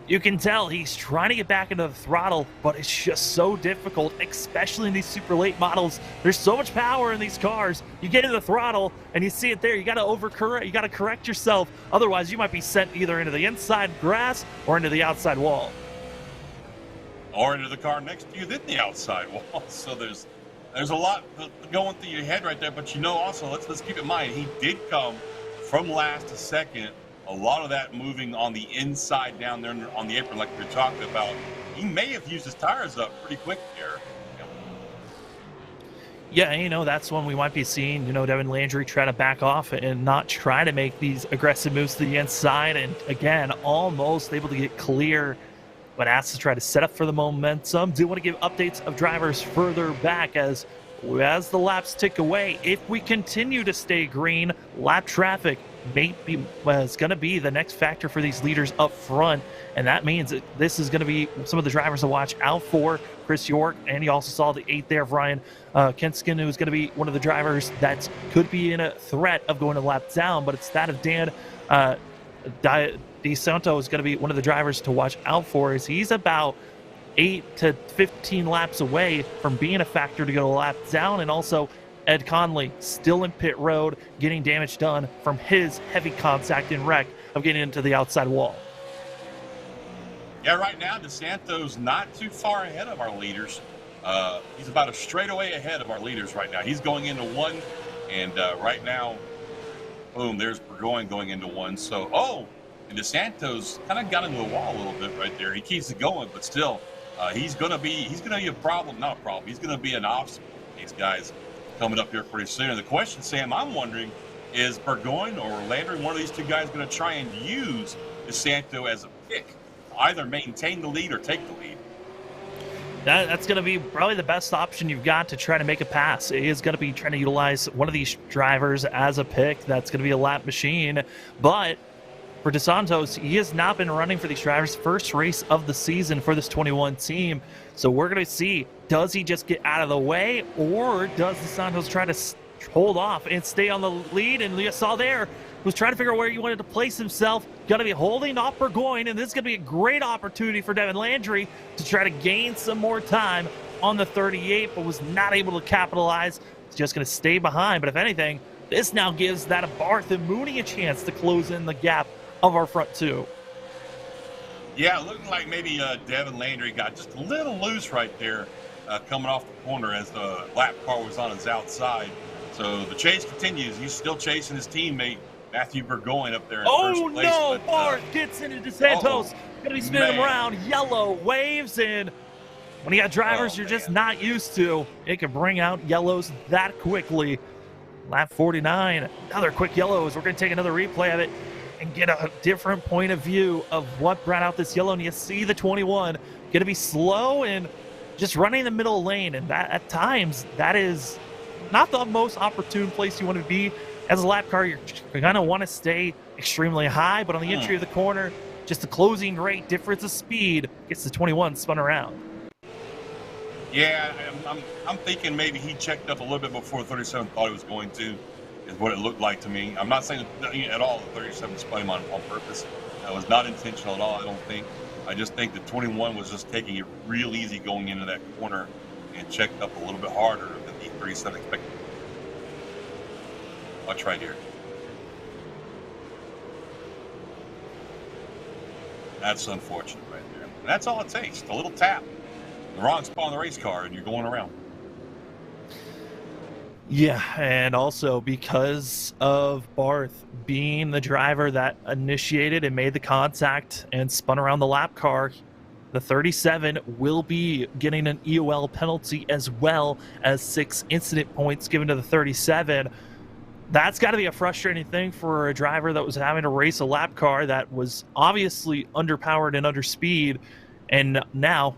You can tell he's trying to get back into the throttle, but it's just so difficult, especially in these super late models. There's so much power in these cars. You get into the throttle and you see it there. You got to overcorrect. You got to correct yourself. Otherwise, you might be sent either into the inside grass or into the outside wall. Or into the car next to you, then the outside wall. So there's a lot going through your head right there. But also, let's keep in mind, he did come from last to second. A lot of that moving on the inside down there on the apron, like we were talking about. He may have used his tires up pretty quick there. Yeah, that's when we might be seeing, Devin Landry try to back off and not try to make these aggressive moves to the inside. And again, almost able to get clear, but has to try to set up for the momentum. Do want to give updates of drivers further back as the laps tick away. If we continue to stay green, lap traffic is going to be the next factor for these leaders up front, and that means that this is going to be some of the drivers to watch out for. Chris York, and you also saw the 8th there of Ryan Kenskin, who's going to be one of the drivers that could be in a threat of going a lap down, but it's that of Dan DeSanto is going to be one of the drivers to watch out for, as he's about 8 to 15 laps away from being a factor to go a lap down. And also Ed Conley still in pit road, getting damage done from his heavy contact and wreck of getting into the outside wall. Yeah, right now DeSanto's not too far ahead of our leaders. He's about a straightaway ahead of our leaders right now. He's going into one, and right now, boom, there's Burgoyne going into one. So, and DeSanto's kind of got into the wall a little bit right there. He keeps it going, but still, he's gonna be a problem, not a problem. He's gonna be an obstacle for these guys coming up here pretty soon. And the question, Sam, I'm wondering, is Burgoyne or Landry, one of these two guys, going to try and use DeSanto as a pick, either maintain the lead or take the lead? That's going to be probably the best option you've got to try to make a pass. It is going to be trying to utilize one of these drivers as a pick. That's going to be a lap machine. But for DeSantos, he has not been running for these drivers. First race of the season for this 21 team. So we're going to see, does he just get out of the way, or does DeSantos try to hold off and stay on the lead? And you saw there, was trying to figure out where he wanted to place himself. Going to be holding off Burgoyne, and this is going to be a great opportunity for Devin Landry to try to gain some more time on the 38, but was not able to capitalize. He's just going to stay behind. But if anything, this now gives that of Barth and Mooney a chance to close in the gap of our front two. Yeah, looking like maybe Devin Landry got just a little loose right there coming off the corner as the lap car was on his outside. So the chase continues. He's still chasing his teammate, Matthew Burgoyne, up there in first place. Oh, no! Barth gets into DeSantos. Going to be spinning him around. Yellow waves in. When you got drivers you're just not used to, it can bring out yellows that quickly. Lap 49, another quick yellows. We're going to take another replay of it and get a different point of view of what brought out this yellow. And you see the 21 going to be slow and just running the middle lane. And that at times, that is not the most opportune place you want to be. As a lap car, you're going to want to stay extremely high. But on the entry of the corner, just the closing rate difference of speed gets the 21 spun around. Yeah, I'm thinking maybe he checked up a little bit before 37 thought he was going to, is what it looked like to me. I'm not saying at all that 37 spun him on purpose. That was not intentional at all, I don't think. I just think that 21 was just taking it real easy going into that corner and checked up a little bit harder than the 37 expected. Watch right here. That's unfortunate right there. And that's all it takes, a little tap. The wrong spot on the race car and you're going around. Yeah, and also because of Barth being the driver that initiated and made the contact and spun around the lap car, the 37 will be getting an EOL penalty as well as 6 incident points given to the 37. That's got to be a frustrating thing for a driver that was having to race a lap car that was obviously underpowered and underspeed. And now,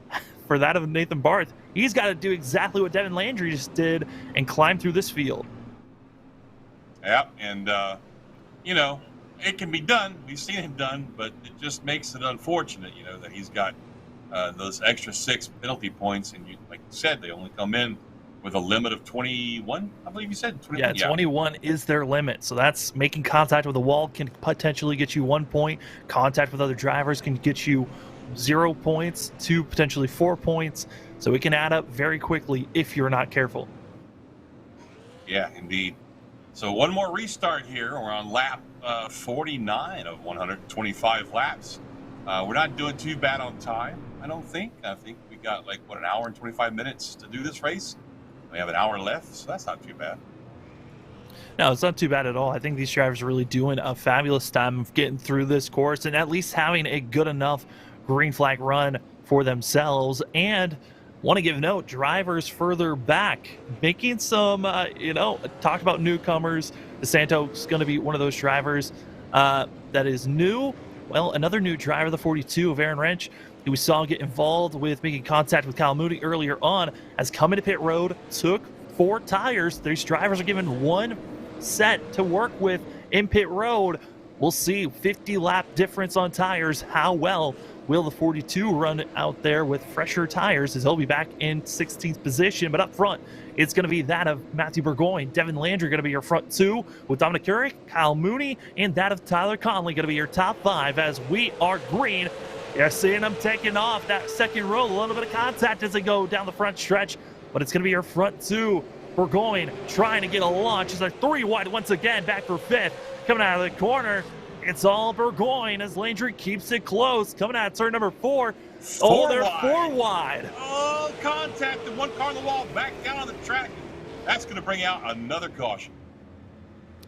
for that of Nathan Barth, he's got to do exactly what Devin Landry just did and climb through this field. Yeah, and, you know, it can be done. We've seen it done, but it just makes it unfortunate, you know, that he's got those extra 6 penalty points. And like you said, they only come in with a limit of 21, I believe you said. 21, yeah, 21 is their limit. So that's making contact with the wall can potentially get you 1 point. Contact with other drivers can get you 0 points to potentially 4 points. So it can add up very quickly if you're not careful. Yeah, indeed. So one more restart here. We're on lap 49 of 125 laps. We're not doing too bad on time, I don't think. I think we got like, what, an hour and 25 minutes to do this race? We have an hour left, so that's not too bad. No, it's not too bad at all. I think these drivers are really doing a fabulous time of getting through this course and at least having a good enough green flag run for themselves. And want to give note, drivers further back making some, talked about newcomers. DeSanto's going to be one of those drivers that is new. Well, another new driver, the 42 of Aaron Wrench, who we saw get involved with making contact with Kyle Mooney earlier on, has come into pit road, took 4 tires. These drivers are given 1 set to work with in pit road. We'll see 50 lap difference on tires. How well will the 42 run out there with fresher tires, as he'll be back in 16th position? But up front, it's going to be that of Matthew Burgoyne. Devin Landry going to be your front 2 with Dominic Carrick, Kyle Mooney, and that of Tyler Conley going to be your top 5 as we are green. You're seeing them taking off that second row, a little bit of contact as they go down the front stretch, but it's going to be your front 2. Burgoyne trying to get a launch as they're 3 wide once again, back for 5th. Coming out of the corner, it's all Burgoyne as Landry keeps it close. Coming out of turn number 4. Oh, they're 4 wide. Oh, contact, and 1 car on the wall, back down on the track. That's going to bring out another caution.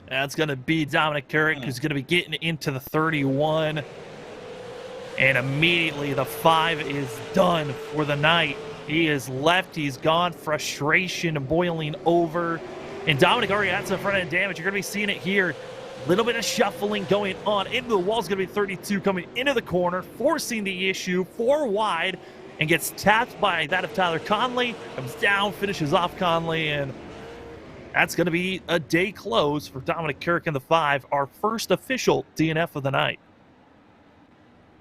That's going to be Dominic Carrick, who's going to be getting into the 31. And immediately the 5 is done for the night. He is left. He's gone. Frustration boiling over. And Dominic already had some front-end damage. You're going to be seeing it here. A little bit of shuffling going on. Into the wall is going to be 32 coming into the corner, forcing the issue 4 wide, and gets tapped by that of Tyler Conley. Comes down, finishes off Conley, and that's going to be a day close for Dominic Carrick in the 5, our first official DNF of the night.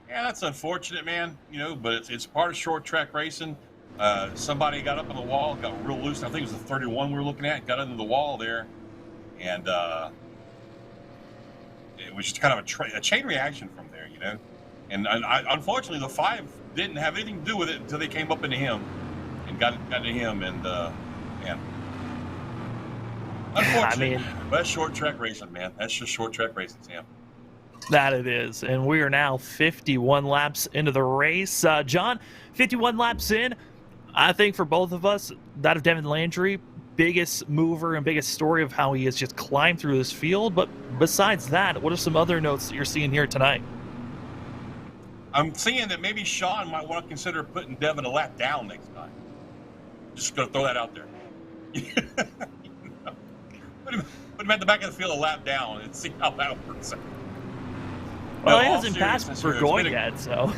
Yeah, that's unfortunate, man. You know, but it's part of short track racing. Somebody got up on the wall, got real loose. I think it was the 31 we were looking at, got into the wall there, and it was just kind of a chain reaction from there, you know. And unfortunately, the 5 didn't have anything to do with it until they came up into him and got into him, and man, unfortunately, but that's short track racing, man. That's just short track racing, Sam. That it is. And we are now 51 laps into the race. John, 51 laps in, I think for both of us, that of Devin Landry, biggest mover and biggest story of how he has just climbed through this field. But besides that, what are some other notes that you're seeing here tonight? I'm seeing that maybe Sean might want to consider putting Devin a lap down next time. Just going to throw that out there. Put him at the back of the field a lap down and see how that works out. Well, he hasn't passed for going yet, so.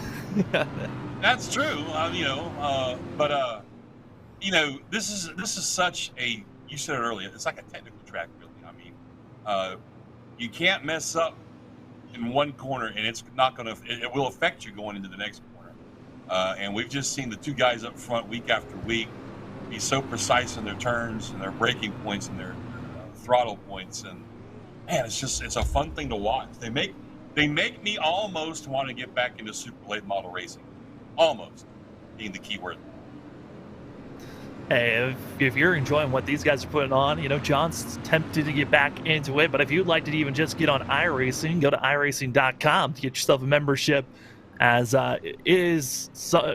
That's true, but this is such a, you said it earlier, it's like a technical track, really. I mean, you can't mess up in one corner, and it's not going to, it will affect you going into the next corner. And we've just seen the 2 guys up front week after week be so precise in their turns and their braking points and their throttle points, and man, it's a fun thing to watch. They make me almost want to get back into super late model racing. Almost being the key word. Hey, if you're enjoying what these guys are putting on, John's tempted to get back into it. But if you'd like to even just get on iRacing, go to iRacing.com to get yourself a membership, as it is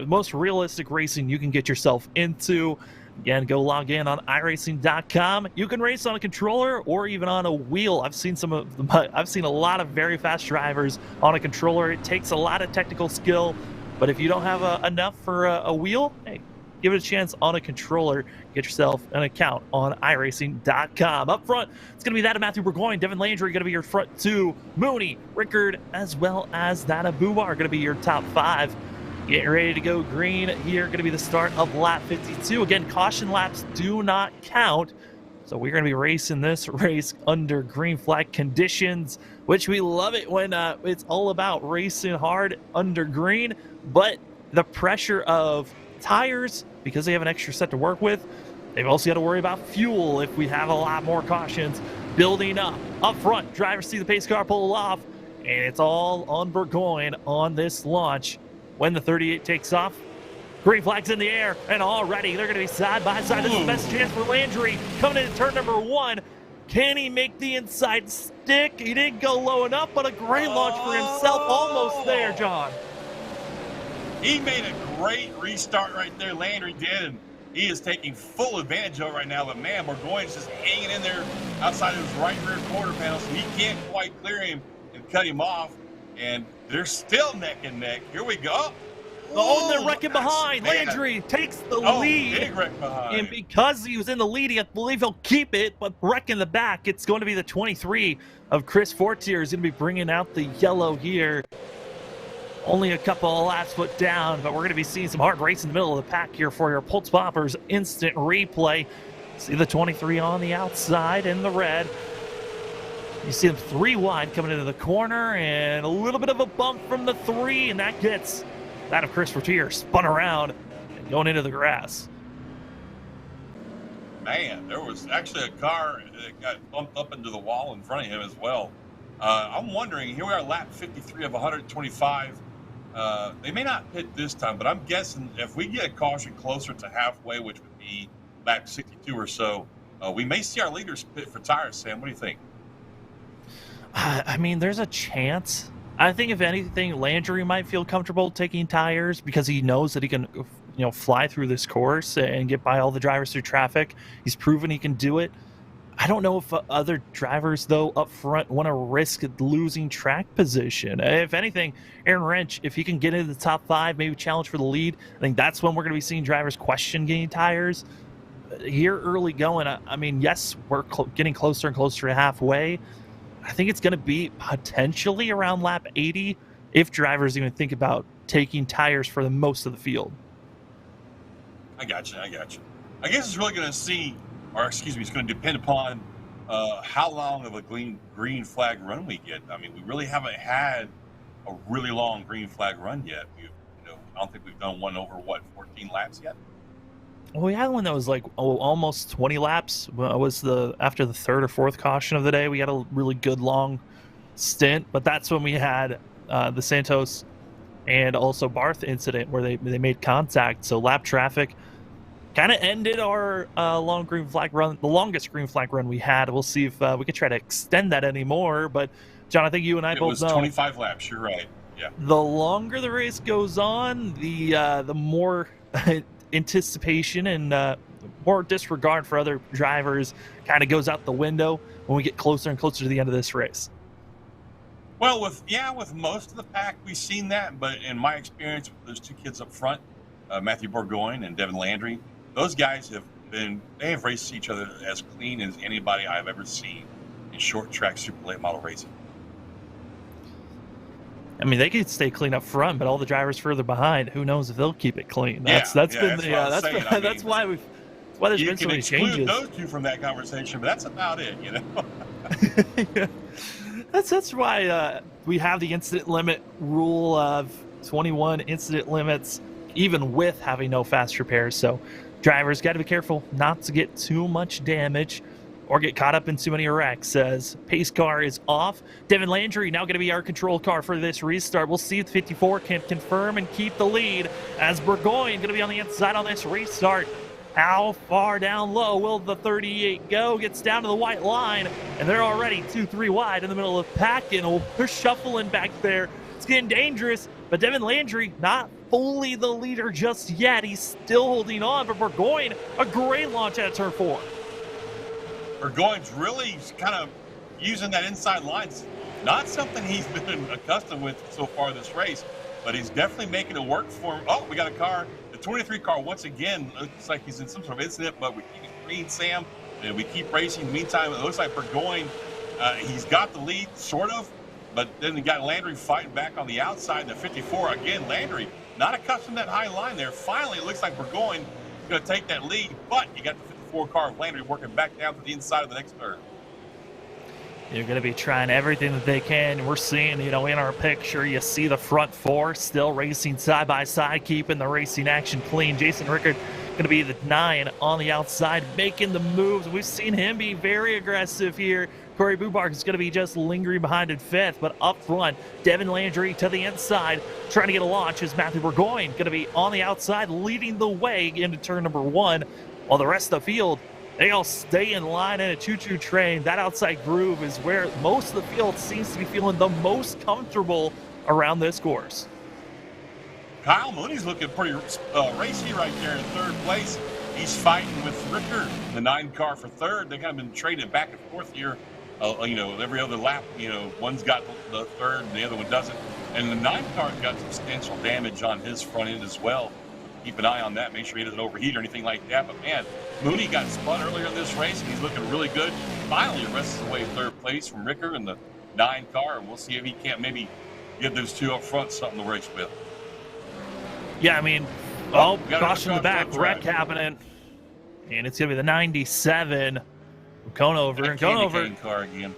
most realistic racing you can get yourself into. Again, go log in on iRacing.com. You can race on a controller or even on a wheel. I've seen a lot of very fast drivers on a controller. It takes a lot of technical skill, but if you don't have enough for a wheel, hey, give it a chance on a controller. Get yourself an account on iRacing.com. Up front, it's going to be that of Matthew Burgoyne. Devin Landry going to be your front two. Mooney, Rickard, as well as that of Bubar going to be your top five. Getting ready to go green here. Going to be the start of lap 52. Again, caution laps do not count. So we're going to be racing this race under green flag conditions, which we love it when it's all about racing hard under green. But the pressure of tires, because they have an extra set to work with, they've also got to worry about fuel if we have a lot more cautions building up. Up front, drivers see the pace car pull off, and it's all on Burgoyne on this launch. When the 38 takes off, green flag's in the air, and already they're going to be side by side. This is the best chance for Landry coming into turn number one. Can he make the inside stick? He didn't go low enough, but a great launch for himself. Almost there, John. He made a great restart right there, Landry did, and he is taking full advantage of it right now. But man, Burgoyne's just hanging in there outside of his right rear quarter panel, so he can't quite clear him and cut him off. And they're still neck and neck. Here we go. Oh, they're wrecking behind. Landry takes the lead. Big wreck behind. And because he was in the lead, I believe he'll keep it, but wreck in the back. It's going to be the 23 of Chris Fortier is going to be bringing out the yellow here. Only a couple of laps put down, but we're going to be seeing some hard race in the middle of the pack here for your Pulse Poppers instant replay. See the 23 on the outside in the red. You see them three wide coming into the corner, and a little bit of a bump from the three, and that gets that of Chris Fortier spun around and going into the grass. Man, there was actually a car that got bumped up into the wall in front of him as well. I'm wondering, here we are, lap 53 of 125. They may not pit this time, but I'm guessing if we get a caution closer to halfway, which would be lap 62 or so, we may see our leaders pit for tires. Sam, what do you think? I mean, there's a chance. I think if anything, Landry might feel comfortable taking tires because he knows that he can, fly through this course and get by all the drivers through traffic. He's proven he can do it. I don't know if other drivers, though, up front want to risk losing track position. If anything, Aaron Wrench, if he can get into the top five, maybe challenge for the lead, I think that's when we're going to be seeing drivers question getting tires. Here early going, I mean, yes, we're getting closer and closer to halfway. I think it's going to be potentially around lap 80 if drivers even think about taking tires for the most of the field. I got you. I guess it's really going to it's going to depend upon how long of a green flag run we get. I mean, we really haven't had a really long green flag run yet. I don't think we've done one over 14 laps yet. Well, we had one that was like almost 20 laps. It was after the third or fourth caution of the day. We had a really good long stint, but that's when we had the Santos and also Barth incident where they made contact. So lap traffic kind of ended our long green flag run, the longest green flag run we had. We'll see if we could try to extend that anymore. But John, I think you and I both know 25 laps. You're right. Yeah. The longer the race goes on, the more anticipation and more disregard for other drivers kind of goes out the window when we get closer and closer to the end of this race. Well, with most of the pack, we've seen that, but in my experience with those two kids up front, Matthew Burgoyne and Devin Landry, those guys they have raced each other as clean as anybody I've ever seen in short track super late model racing. I mean, they could stay clean up front, but all the drivers further behind, who knows if they'll keep it clean? That's why there's been so many changes. You can exclude those two from that conversation, but that's about it, Yeah. That's why we have the incident limit rule of 21 incident limits, even with having no fast repairs. So drivers got to be careful not to get too much damage or get caught up in too many wrecks as pace car is off. Devin Landry now going to be our control car for this restart. We'll see if the 54 can confirm and keep the lead as Burgoyne going to be on the inside on this restart. How far down low will the 38 go? Gets down to the white line, and they're already 2-3 wide in the middle of the pack, and they're shuffling back there. It's getting dangerous, but Devin Landry not fully the leader just yet. He's still holding on, but Burgoyne, a great launch out of turn 4. Burgoyne's really kind of using that inside line. Not something he's been accustomed with so far this race, but he's definitely making it work for him. Oh, we got a car. The 23 car, once again, looks like he's in some sort of incident, but we keep it green, Sam, and we keep racing. In the meantime, it looks like Burgoyne, he's got the lead, sort of, but then we got Landry fighting back on the outside, the 54. Again, Landry, not accustomed to that high line there. Finally, it looks like Burgoyne is going to take that lead, but you got the 54 car of Landry working back down to the inside of the next turn. They're going to be trying everything that they can. We're seeing, in our picture, you see the front four still racing side by side, keeping the racing action clean. Jason Rickards going to be the 9 on the outside, making the moves. We've seen him be very aggressive here. Corey Bubark is going to be just lingering behind in 5th, but up front, Devin Landry to the inside, trying to get a launch as Matthew Burgoyne going to be on the outside, leading the way into turn number 1, while the rest of the field, they all stay in line in a choo-choo train. That outside groove is where most of the field seems to be feeling the most comfortable around this course. Kyle Mooney's looking pretty racy right there in 3rd place. He's fighting with Rickard, the 9 car for 3rd. They kind of been trading back and forth here. Every other lap, one's got the 3rd and the other one doesn't. And the 9 car's got substantial damage on his front end as well. Keep an eye on that. Make sure he doesn't overheat or anything like that. But, man, Mooney got spun earlier in this race, and he's looking really good. Finally wrests away 3rd place from Rickard in the 9 car, and we'll see if he can't maybe give those 2 up front something to race with. Yeah, caution in the back, wreck happening. And it's going to be the 97 Conover. And Conover, car again.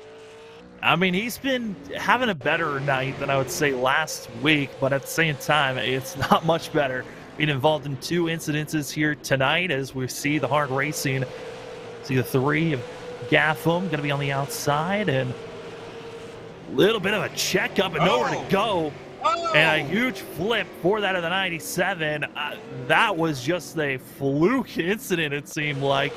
He's been having a better night than I would say last week, but at the same time, it's not much better. Being involved in 2 incidences here tonight as we see the hard racing. See the 3 of Gaffum going to be on the outside, and a little bit of a checkup and nowhere to go. And a huge flip for that of the 97. That was just a fluke incident, it seemed like.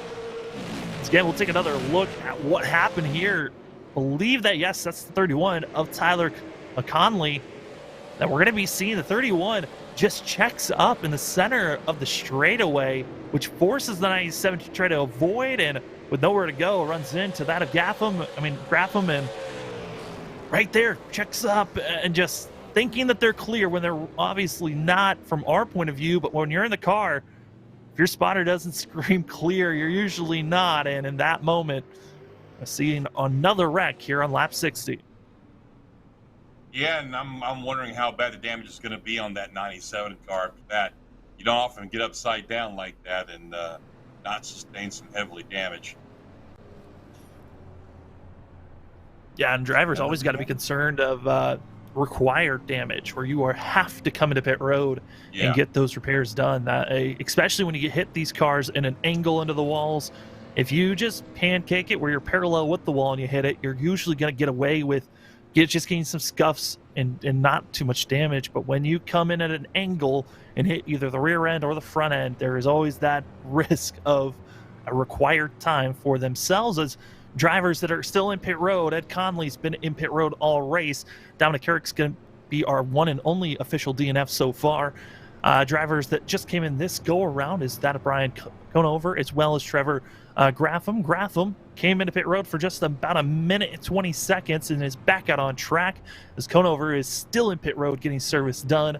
Again, we'll take another look at what happened here. Believe that, yes, that's the 31 of Tyler Conley. That we're going to be seeing the 31 just checks up in the center of the straightaway, which forces the 97 to try to avoid, and with nowhere to go, runs into that of Graffam, and right there, checks up, and just thinking that they're clear when they're obviously not from our point of view. But when you're in the car, if your spotter doesn't scream clear, you're usually not, and in that moment, I see another wreck here on lap 60. Yeah, and I'm wondering how bad the damage is going to be on that 97 car after that. You don't often get upside down like that and not sustain some heavily damage. Yeah, and drivers always got to be concerned of required damage, where you have to come into pit road and get those repairs done. Especially when you hit these cars in an angle into the walls. If you just pancake it where you're parallel with the wall and you hit it, you're usually going to get away with just getting some scuffs and not too much damage. But when you come in at an angle and hit either the rear end or the front end, there is always that risk of a required time for themselves as drivers that are still in pit road. Ed Conley's been in pit road all race. Dominic Carrick's going to be our one and only official DNF so far. Drivers that just came in this go around is that of Brian Conover, as well as Trevor Graffam. Graffam came into pit road for just about a minute and 20 seconds and is back out on track as Conover is still in pit road getting service done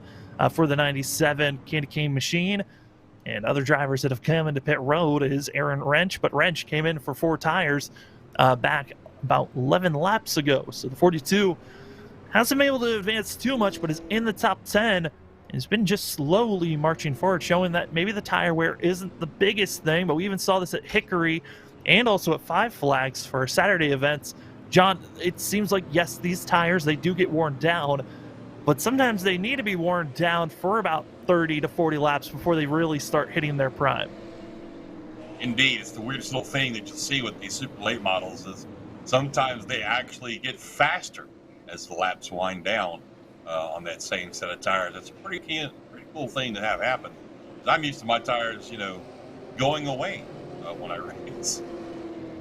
for the 97 Candy Cane machine. And other drivers that have come into pit road is Aaron Wrench, but Wrench came in for 4 tires back about 11 laps ago. So the 42 hasn't been able to advance too much, but is in the top 10. It's been just slowly marching forward, showing that maybe the tire wear isn't the biggest thing, but we even saw this at Hickory and also at Five Flags for Saturday events. John, it seems like, yes, these tires, they do get worn down, but sometimes they need to be worn down for about 30 to 40 laps before they really start hitting their prime. Indeed, it's the weirdest little thing that you see with these super late models is sometimes they actually get faster as the laps wind down. On that same set of tires. That's a pretty cool thing to have happen. I'm used to my tires, going away when I race.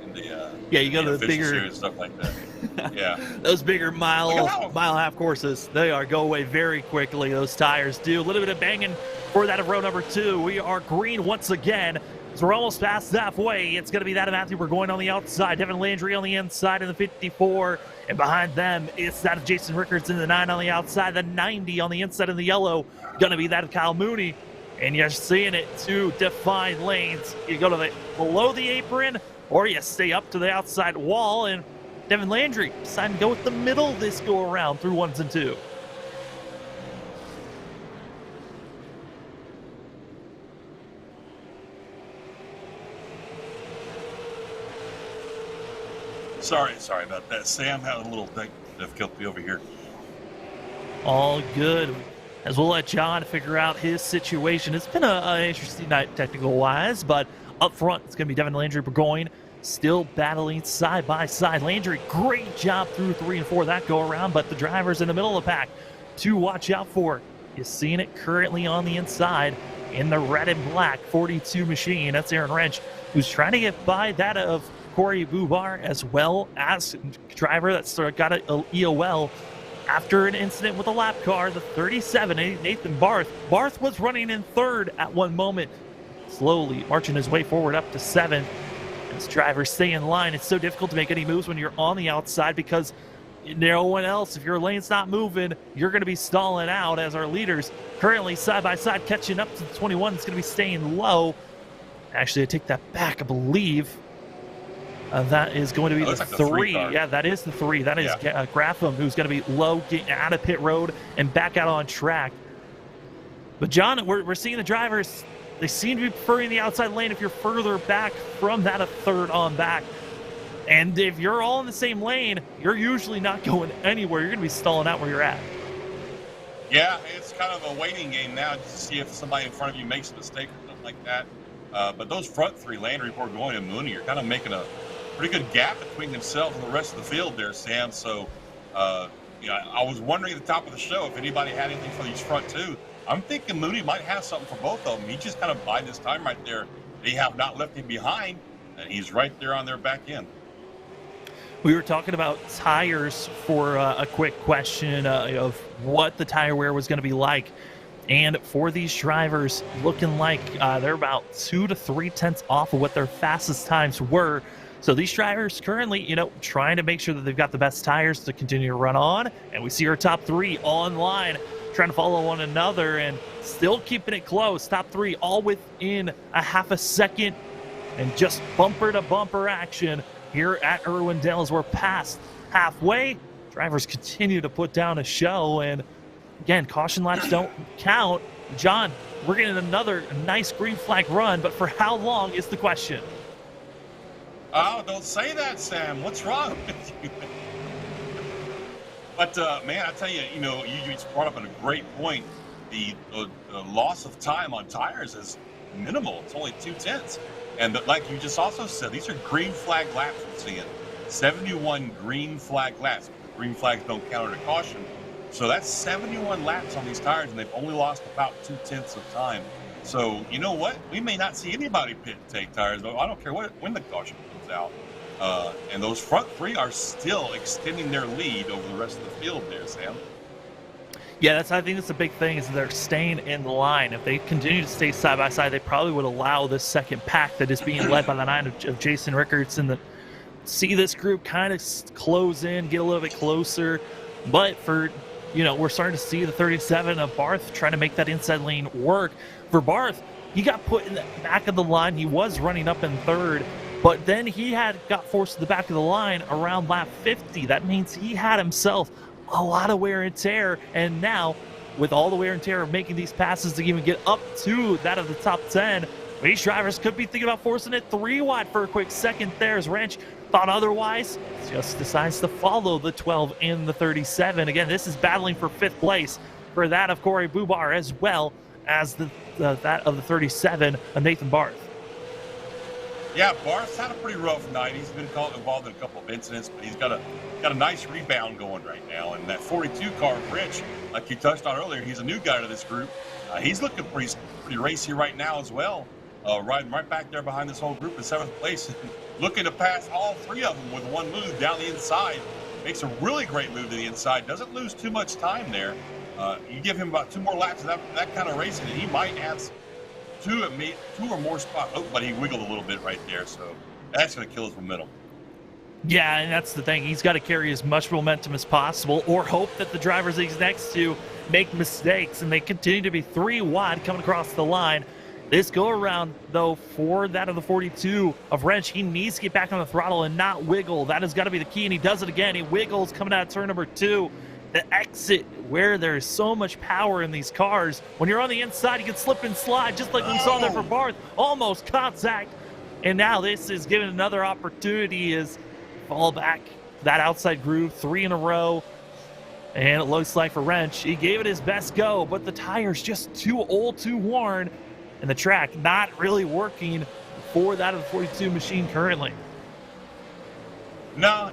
In the you go to the bigger stuff like that. Yeah, those bigger mile and a half courses, they go away very quickly. Those tires do. A little bit of banging for that of row number 2. We are green once again. So we're almost past halfway. It's going to be that of Matthew. We're going on the outside. Devin Landry on the inside in the 54. And behind them, it's that of Jason Rickards in the 9 on the outside. The 90 on the inside in the yellow. Going to be that of Kyle Mooney. And you're seeing it, two defined lanes. You go to the below the apron, or you stay up to the outside wall, and Devin Landry decided to go with the middle this go around through ones and two. Sorry about that. Sam had a little difficulty over here. All good. As we'll let John figure out his situation. It's been an interesting night technical-wise, but up front, it's going to be Devin Landry Burgoyne still battling side by side. Landry, great job through 3 and 4 that go-around, but the drivers in the middle of the pack to watch out for. You're seeing it currently on the inside in the red and black 42 machine. That's Aaron Wrench, who's trying to get by that of Corey Bubar, as well as driver that's got an EOL after an incident with a lap car, the 37, Nathan Barth. Barth was running in third at one moment, slowly marching his way forward up to 7th. As drivers stay in line, it's so difficult to make any moves when you're on the outside because no one else, if your lane's not moving, you're going to be stalling out, as our leaders currently side by side catching up to the 21. It's going to be staying low. Actually, I take that back, I believe. That is going to be the like 3. car. Yeah, that is the 3. That is Grapham, who's going to be low, getting out of pit road and back out on track. But John, we're seeing the drivers, they seem to be preferring the outside lane if you're further back from that of third on back. And if you're all in the same lane, you're usually not going anywhere. You're going to be stalling out where you're at. Yeah, it's kind of a waiting game now to see if somebody in front of you makes a mistake or something like that. But those front 3, Landry, Burgoyne, and Mooney, are kind of making a pretty good gap between themselves and the rest of the field there, Sam. So, I was wondering at the top of the show if anybody had anything for these front 2. I'm thinking Mooney might have something for both of them. He just kind of biding his time right there. They have not left him behind, and he's right there on their back end. We were talking about tires for a quick question of what the tire wear was going to be like. And for these drivers, looking like they're about 2 to 3 tenths off of what their fastest times were. So these drivers currently, trying to make sure that they've got the best tires to continue to run on. And we see our top 3 online, trying to follow one another and still keeping it close. Top 3 all within a half a second, and just bumper to bumper action here at Irwindale as we're past halfway. Drivers continue to put down a show, and again, caution laps don't count. John, we're getting another nice green flag run, but for how long is the question? Oh, don't say that, Sam. What's wrong with you? But, man, I tell you, you just brought up a great point. The loss of time on tires is minimal. It's only 2 tenths. And like you just also said, these are green flag laps we're seeing. 71 green flag laps. Green flags don't count under caution. So that's 71 laps on these tires, and they've only lost about 2 tenths of time. So, you know what? We may not see anybody pit and take tires, but I don't care when the caution comes out. And those front 3 are still extending their lead over the rest of the field there, Sam. Yeah, I think that's the big thing, is they're staying in the line. If they continue to stay side by side, they probably would allow this second pack that is being led by the 9 of Jason Rickards, and see this group kind of close in, get a little bit closer. But for, we're starting to see the 37 of Barth trying to make that inside lane work. For Barth, he got put in the back of the line. He was running up in third, but then he got forced to the back of the line around lap 50. That means he had himself a lot of wear and tear, and now with all the wear and tear of making these passes to even get up to that of the top 10, these drivers could be thinking about forcing it 3 wide for a quick second there, as Wrench thought otherwise, just decides to follow the 12 and the 37. Again, this is battling for 5th place for that of Corey Bubar, as well as that of the 37 of Nathan Barth. Yeah, Barth's had a pretty rough night. He's been involved in a couple of incidents, but he's got a nice rebound going right now. And that 42 car, Rich, like you touched on earlier, he's a new guy to this group. He's looking pretty racy right now as well. Riding right back there behind this whole group in 7th place, looking to pass all 3 of them with one move down the inside. Makes a really great move to the inside. Doesn't lose too much time there. You give him about 2 more laps of that kind of racing, and he might add 2 or more spots. Oh, but he wiggled a little bit right there, so that's going to kill his momentum. Yeah, and that's the thing. He's got to carry as much momentum as possible or hope that the drivers that he's next to make mistakes, and they continue to be 3 wide coming across the line. This go around, though, for that of the 42 of Wrench, he needs to get back on the throttle and not wiggle. That has got to be the key, and he does it again. He wiggles coming out of turn number 2. The exit where there's so much power in these cars. When you're on the inside, you can slip and slide, just like we saw there for Barth. Almost contact. And now this is given another opportunity as fall back that outside groove, 3 in a row. And it looks like for Wrench, he gave it his best go, but the tire's just too old, too worn, and the track not really working for that of the 42 machine currently. No,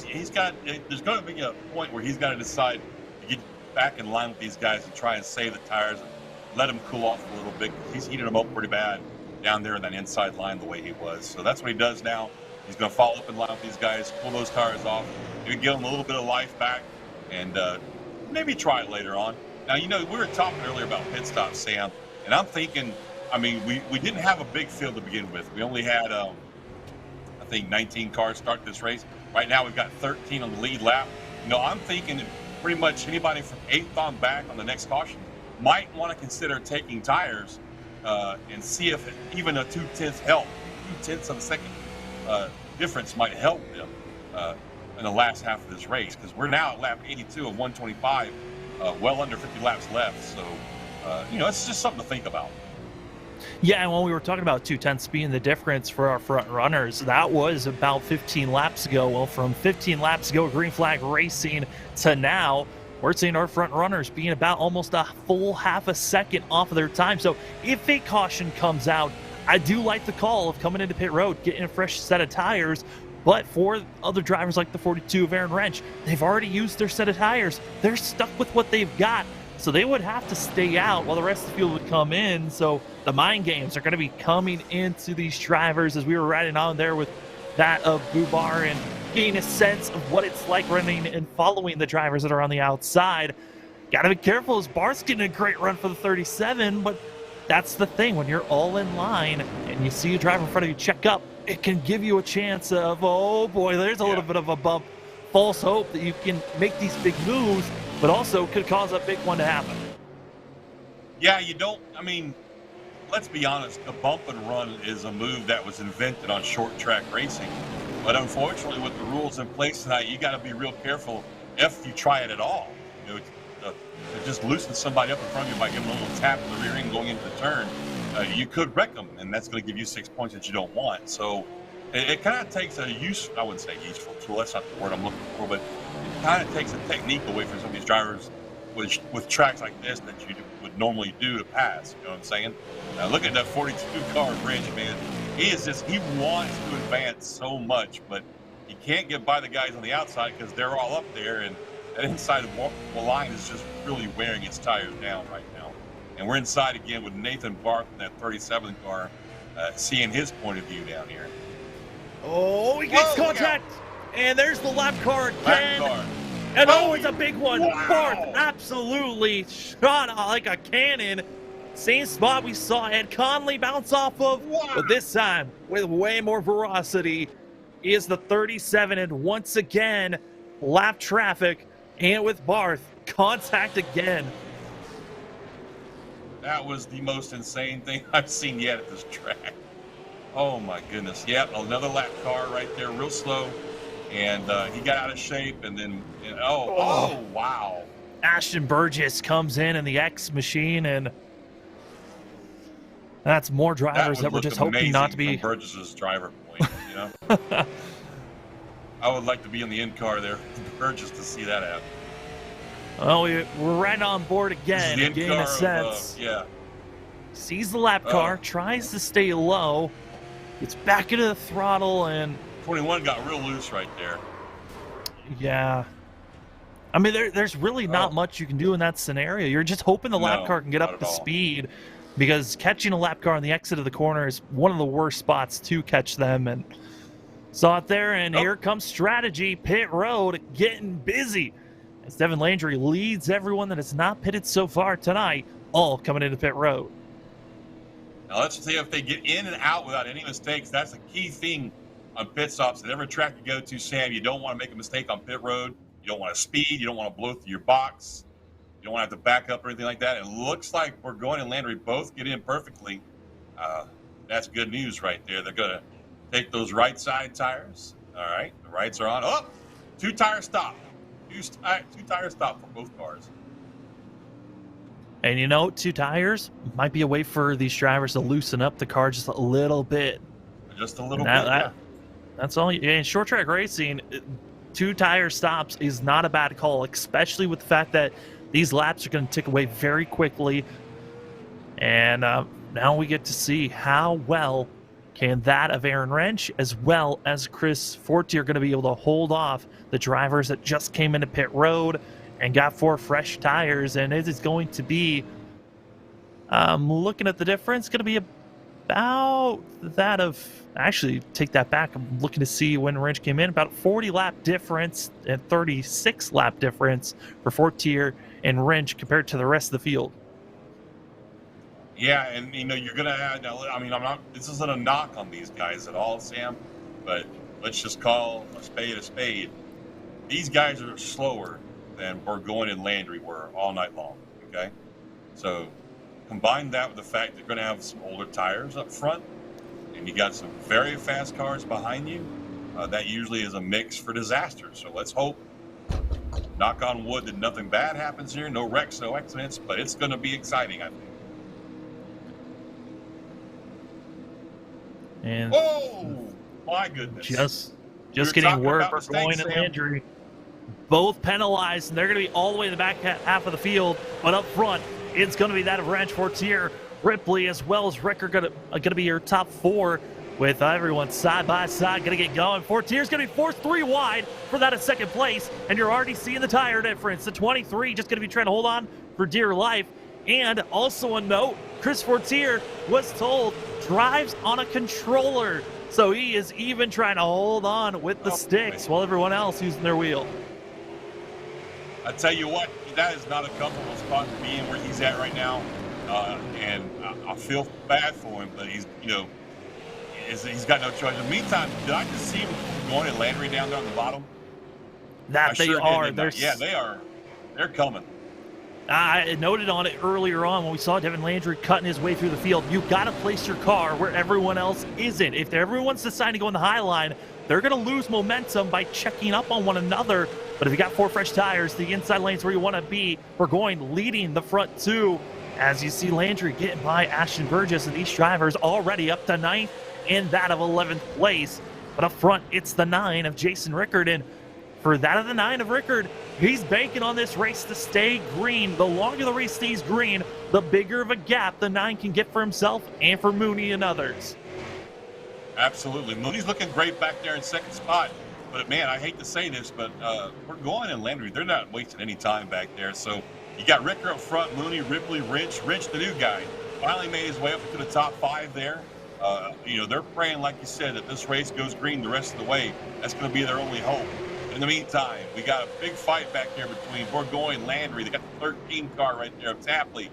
he's got. There's going to be a point where he's got to decide to get back in line with these guys and try and save the tires and let them cool off a little bit. He's heated them up pretty bad down there in that inside line the way he was. So that's what he does now. He's going to follow up in line with these guys, pull those tires off, maybe give them a little bit of life back, and maybe try it later on. Now, we were talking earlier about pit stops, Sam, and I'm thinking, I mean, we didn't have a big field to begin with. We only had, I think, 19 cars start this race. Right now, we've got 13 on the lead lap. I'm thinking that pretty much anybody from 8th on back on the next caution might want to consider taking tires and see if even a 2/10 help, 2/10 of a second difference might help them in the last half of this race, because we're now at lap 82 of 125, well under 50 laps left. So, it's just something to think about. Yeah, and when we were talking about 2/10 being the difference for our front runners, that was about 15 laps ago. Well, from 15 laps ago, green flag racing, to now, we're seeing our front runners being about almost a full half a second off of their time. So if a caution comes out, I do like the call of coming into pit road, getting a fresh set of tires. But for other drivers like the 42 of Aaron Wrench, they've already used their set of tires. They're stuck with what they've got. So they would have to stay out while the rest of the field would come in. So the mind games are going to be coming into these drivers, as we were riding on there with that of Bubar and getting a sense of what it's like running and following the drivers that are on the outside. Got to be careful, as Bart's getting a great run for the 37, but that's the thing. When you're all in line and you see a driver in front of you check up, it can give you a chance of, oh boy, there's a little bit of a bump. False hope that you can make these big moves, but also could cause a big one to happen. Yeah, let's be honest, the bump and run is a move that was invented on short track racing. But unfortunately, with the rules in place tonight, you got to be real careful if you try it at all. To just loosen somebody up in front of you by giving them a little tap in the rear end going into the turn, you could wreck them, and that's going to give you 6 points that you don't want. So it kind of takes I wouldn't say useful tool, that's not the word I'm looking for, but it kind of takes a technique away from some of these drivers with tracks like this that you would normally do to pass. You know what I'm saying? Look at that 42 car Bridge, man. He wants to advance so much, but he can't get by the guys on the outside because they're all up there, and that inside line is just really wearing its tires down right now. And we're inside again with Nathan Barth in that 37 car, seeing his point of view down here. Oh, he gets contact, and there's the lap car again. Lap car. And it's a big one. Wow. Barth absolutely shot like a cannon. Same spot we saw Ed Conley bounce off of, but this time with way more ferocity is the 37, and once again, lap traffic, and with Barth, contact again. That was the most insane thing I've seen yet at this track. Oh my goodness. Yep, another lap car right there, real slow. And he got out of shape, and then, wow. Ashton Burgess comes in the X machine, and that's more drivers that we're just hoping not to be. From Burgess's driver point, I would like to be in the in car there, Burgess, to see that happen. Oh, we're right on board again, getting a sense. Sees the lap car, tries to stay low, gets back into the throttle, and 21 got real loose right there. Yeah. I mean, there's really not much you can do in that scenario. You're just hoping the lap car can get up to speed, because catching a lap car on the exit of the corner is one of the worst spots to catch them. And saw it there, and here comes strategy. Pit road getting busy as Devin Landry leads everyone that has not pitted so far tonight, all coming into pit road. Now let's see if they get in and out without any mistakes. That's a key thing on pit stops at every track you go to, Sam, you don't want to make a mistake on pit road. You don't want to speed. You don't want to blow through your box. You don't want to have to back up or anything like that. It looks like Burgoyne and Landry both get in perfectly. That's good news right there. They're going to take those right side tires. All right, the rights are on. Oh, two-tire stop. Two-tire stop for both cars. And 2 tires might be a way for these drivers to loosen up the car just a little bit. Just a little bit, yeah. That's all. In short track racing, 2-tire stops is not a bad call, especially with the fact that these laps are going to tick away very quickly. And now we get to see how well can that of Aaron Wrench as well as Chris Fortier going to be able to hold off the drivers that just came into pit road and got 4 fresh tires. And it is going to be, looking at the difference, going to be about that of, actually take that back, I'm looking to see when Wrench came in, about 40 lap difference and 36 lap difference for Fortier and Wrench compared to the rest of the field. Yeah, and you're gonna add. I mean, this isn't a knock on these guys at all, Sam. But let's just call a spade a spade. These guys are slower than Burgoyne and Landry were all night long. Okay, so combine that with the fact they're going to have some older tires up front, and you got some very fast cars behind you. That usually is a mix for disaster. So let's hope, knock on wood, that nothing bad happens here. No wrecks, no accidents. But it's going to be exciting, I think. And oh my goodness! Just getting word for Burgoyne and Landry, both penalized, and they're going to be all the way in the back half of the field. But up front, it's going to be that of Wrench, Fortier, Ripley, as well as Rickard going to be your top 4, with everyone side by side going to get going. Fortier's going to be forced 3 wide for that in second place, and you're already seeing the tire difference. The 23 just going to be trying to hold on for dear life. And also a note, Chris Fortier was told drives on a controller, so he is even trying to hold on with the sticks while everyone else using their wheel. I tell you what, that is not a comfortable spot to be in where he's at right now, and I feel bad for him, but he's got no choice. In the meantime, did I just see him going and Landry down there on the bottom? That they are. Yeah, they are. They're coming. I noted on it earlier on when we saw Devin Landry cutting his way through the field. You've got to place your car where everyone else isn't. If everyone's deciding to go on the high line, they're going to lose momentum by checking up on one another. But if you got 4 fresh tires, the inside lane's where you want to be. Burgoyne leading the front 2. As you see Landry getting by Ashton Burgess, and these drivers already up to 9th and that of 11th place. But up front, it's the 9 of Jason Rickard. And for that of the 9 of Rickard, he's banking on this race to stay green. The longer the race stays green, the bigger of a gap the 9 can get for himself and for Mooney and others. Absolutely. Mooney's looking great back there in second spot. But, man, I hate to say this, but Burgoyne and Landry, they're not wasting any time back there. So you got Rickard up front, Mooney, Ripley, Wrench, the new guy, finally made his way up to the top 5 there. They're praying, like you said, that this race goes green the rest of the way. That's going to be their only hope. In the meantime, we got a big fight back there between Burgoyne and Landry. They got the 13 car right there of Tapley. You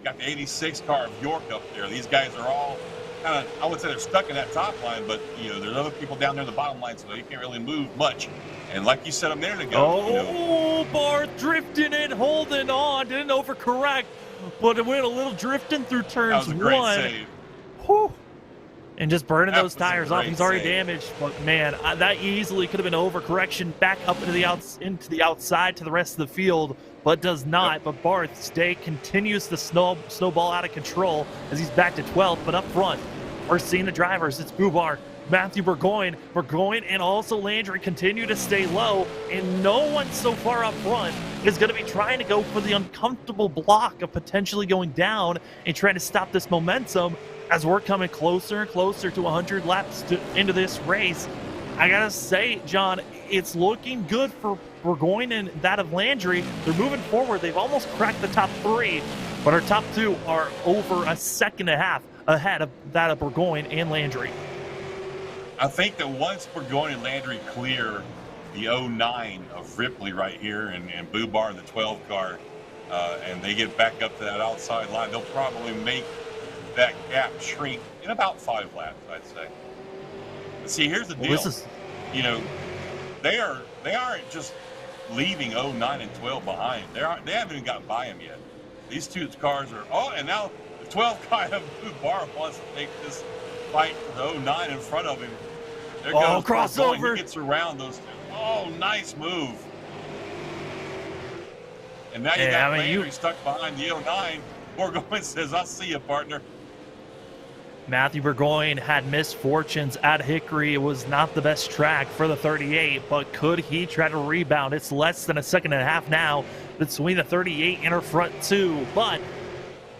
got the 86 car of York up there. These guys are all kind of, I would say they're stuck in that top line, but, there's other people down there in the bottom line, so you can't really move much. And like you said a minute ago. Barth drifting and holding on. Didn't overcorrect, but it went a little drifting through turns 1. That was a great save. Whew. And just burning those tires off. He's already damaged, but man, that easily could have been overcorrection back up into the outside to the rest of the field, but does not. Yep. But Barth's day continues to snowball out of control as he's back to 12th. But up front, we're seeing the drivers. It's Bubar, Matthew Burgoyne, and also Landry continue to stay low, and no one so far up front is going to be trying to go for the uncomfortable block of potentially going down and trying to stop this momentum. As we're coming closer and closer to 100 laps into this race, I gotta say, John, it's looking good for Burgoyne and that of Landry. They're moving forward. They've almost cracked the top 3, but our top 2 are over a second and a half ahead of that of Burgoyne and Landry. I think that once Burgoyne and Landry clear the 09 of Ripley right here and Bubar in the 12 car, and they get back up to that outside line, they'll probably make that gap shrink in about 5 laps, I'd say. See, here's the deal. Well, this is You know, they aren't just leaving 09 and 12 behind. They haven't even gotten by them yet. These two cars are. Oh, and now the 12 guy of Bar wants to take this fight for the 09 in front of him. There goes crossover. He gets around those two. Oh, nice move. And now you got Landry stuck behind the 09. Burgoyne says, "I'll see you, partner." Matthew Burgoyne had misfortunes at Hickory. It was not the best track for the 38, but could he try to rebound? It's less than a second and a half now between the 38 and her front two. But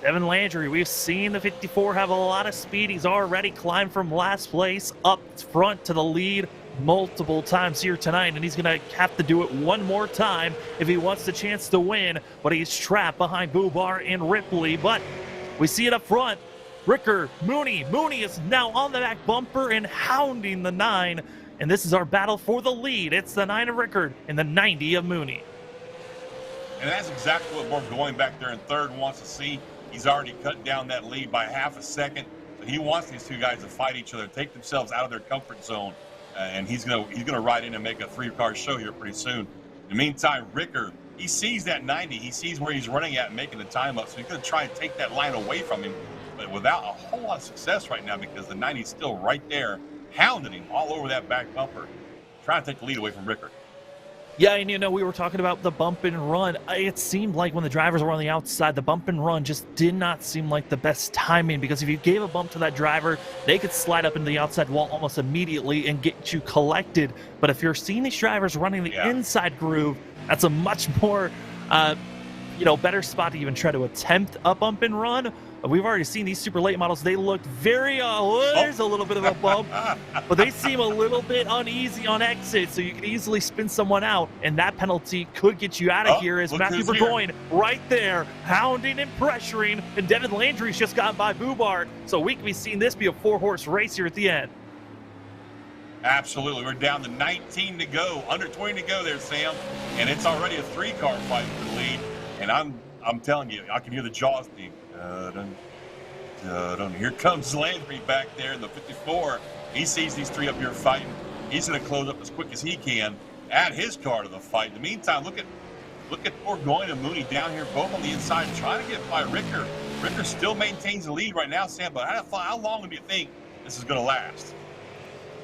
Devin Landry, we've seen the 54 have a lot of speed. He's already climbed from last place up front to the lead multiple times here tonight, and he's going to have to do it one more time if he wants the chance to win. But he's trapped behind Bubar and Ripley. But we see it up front. Ricker, Mooney is now on the back bumper and hounding the 9. And this is our battle for the lead. It's the 9 of Rickard and the 90 of Mooney. And that's exactly what Burgoyne back there in third wants to see. He's already cut down that lead by half a second. So he wants these two guys to fight each other, take themselves out of their comfort zone. And he's gonna ride in and make a 3-car show here pretty soon. In the meantime, Rickard, he sees that 90. He sees where he's running at and making the time up. So he's going to try and take that line away from him, but without a whole lot of success right now because the 90's still right there, hounding him all over that back bumper, trying to take the lead away from Rickard. Yeah, and we were talking about the bump and run. It seemed like when the drivers were on the outside, the bump and run just did not seem like the best timing, because if you gave a bump to that driver, they could slide up into the outside wall almost immediately and get you collected. But if you're seeing these drivers running the inside groove, that's a much more, better spot to even try to attempt a bump and run. We've already seen these super late models. They look very, there's a little bit of a bump, but they seem a little bit uneasy on exit, so you can easily spin someone out, and that penalty could get you out of here as Matthew Burgoyne right there, hounding and pressuring, and Devin Landry's just gotten by Bubar, so we can be seeing this be a 4-horse race here at the end. Absolutely. We're down to 19 to go, under 20 to go there, Sam, and it's already a 3-car fight for the lead, and I'm telling you, I can hear the Jaws theme. Here comes Landry back there in the 54. He sees these three up here fighting. He's going to close up as quick as he can, add his car to the fight. In the meantime, look at Burgoyne and Mooney down here, both on the inside, trying to get by Ricker. Ricker still maintains the lead right now, Sam, but how long do you think this is going to last?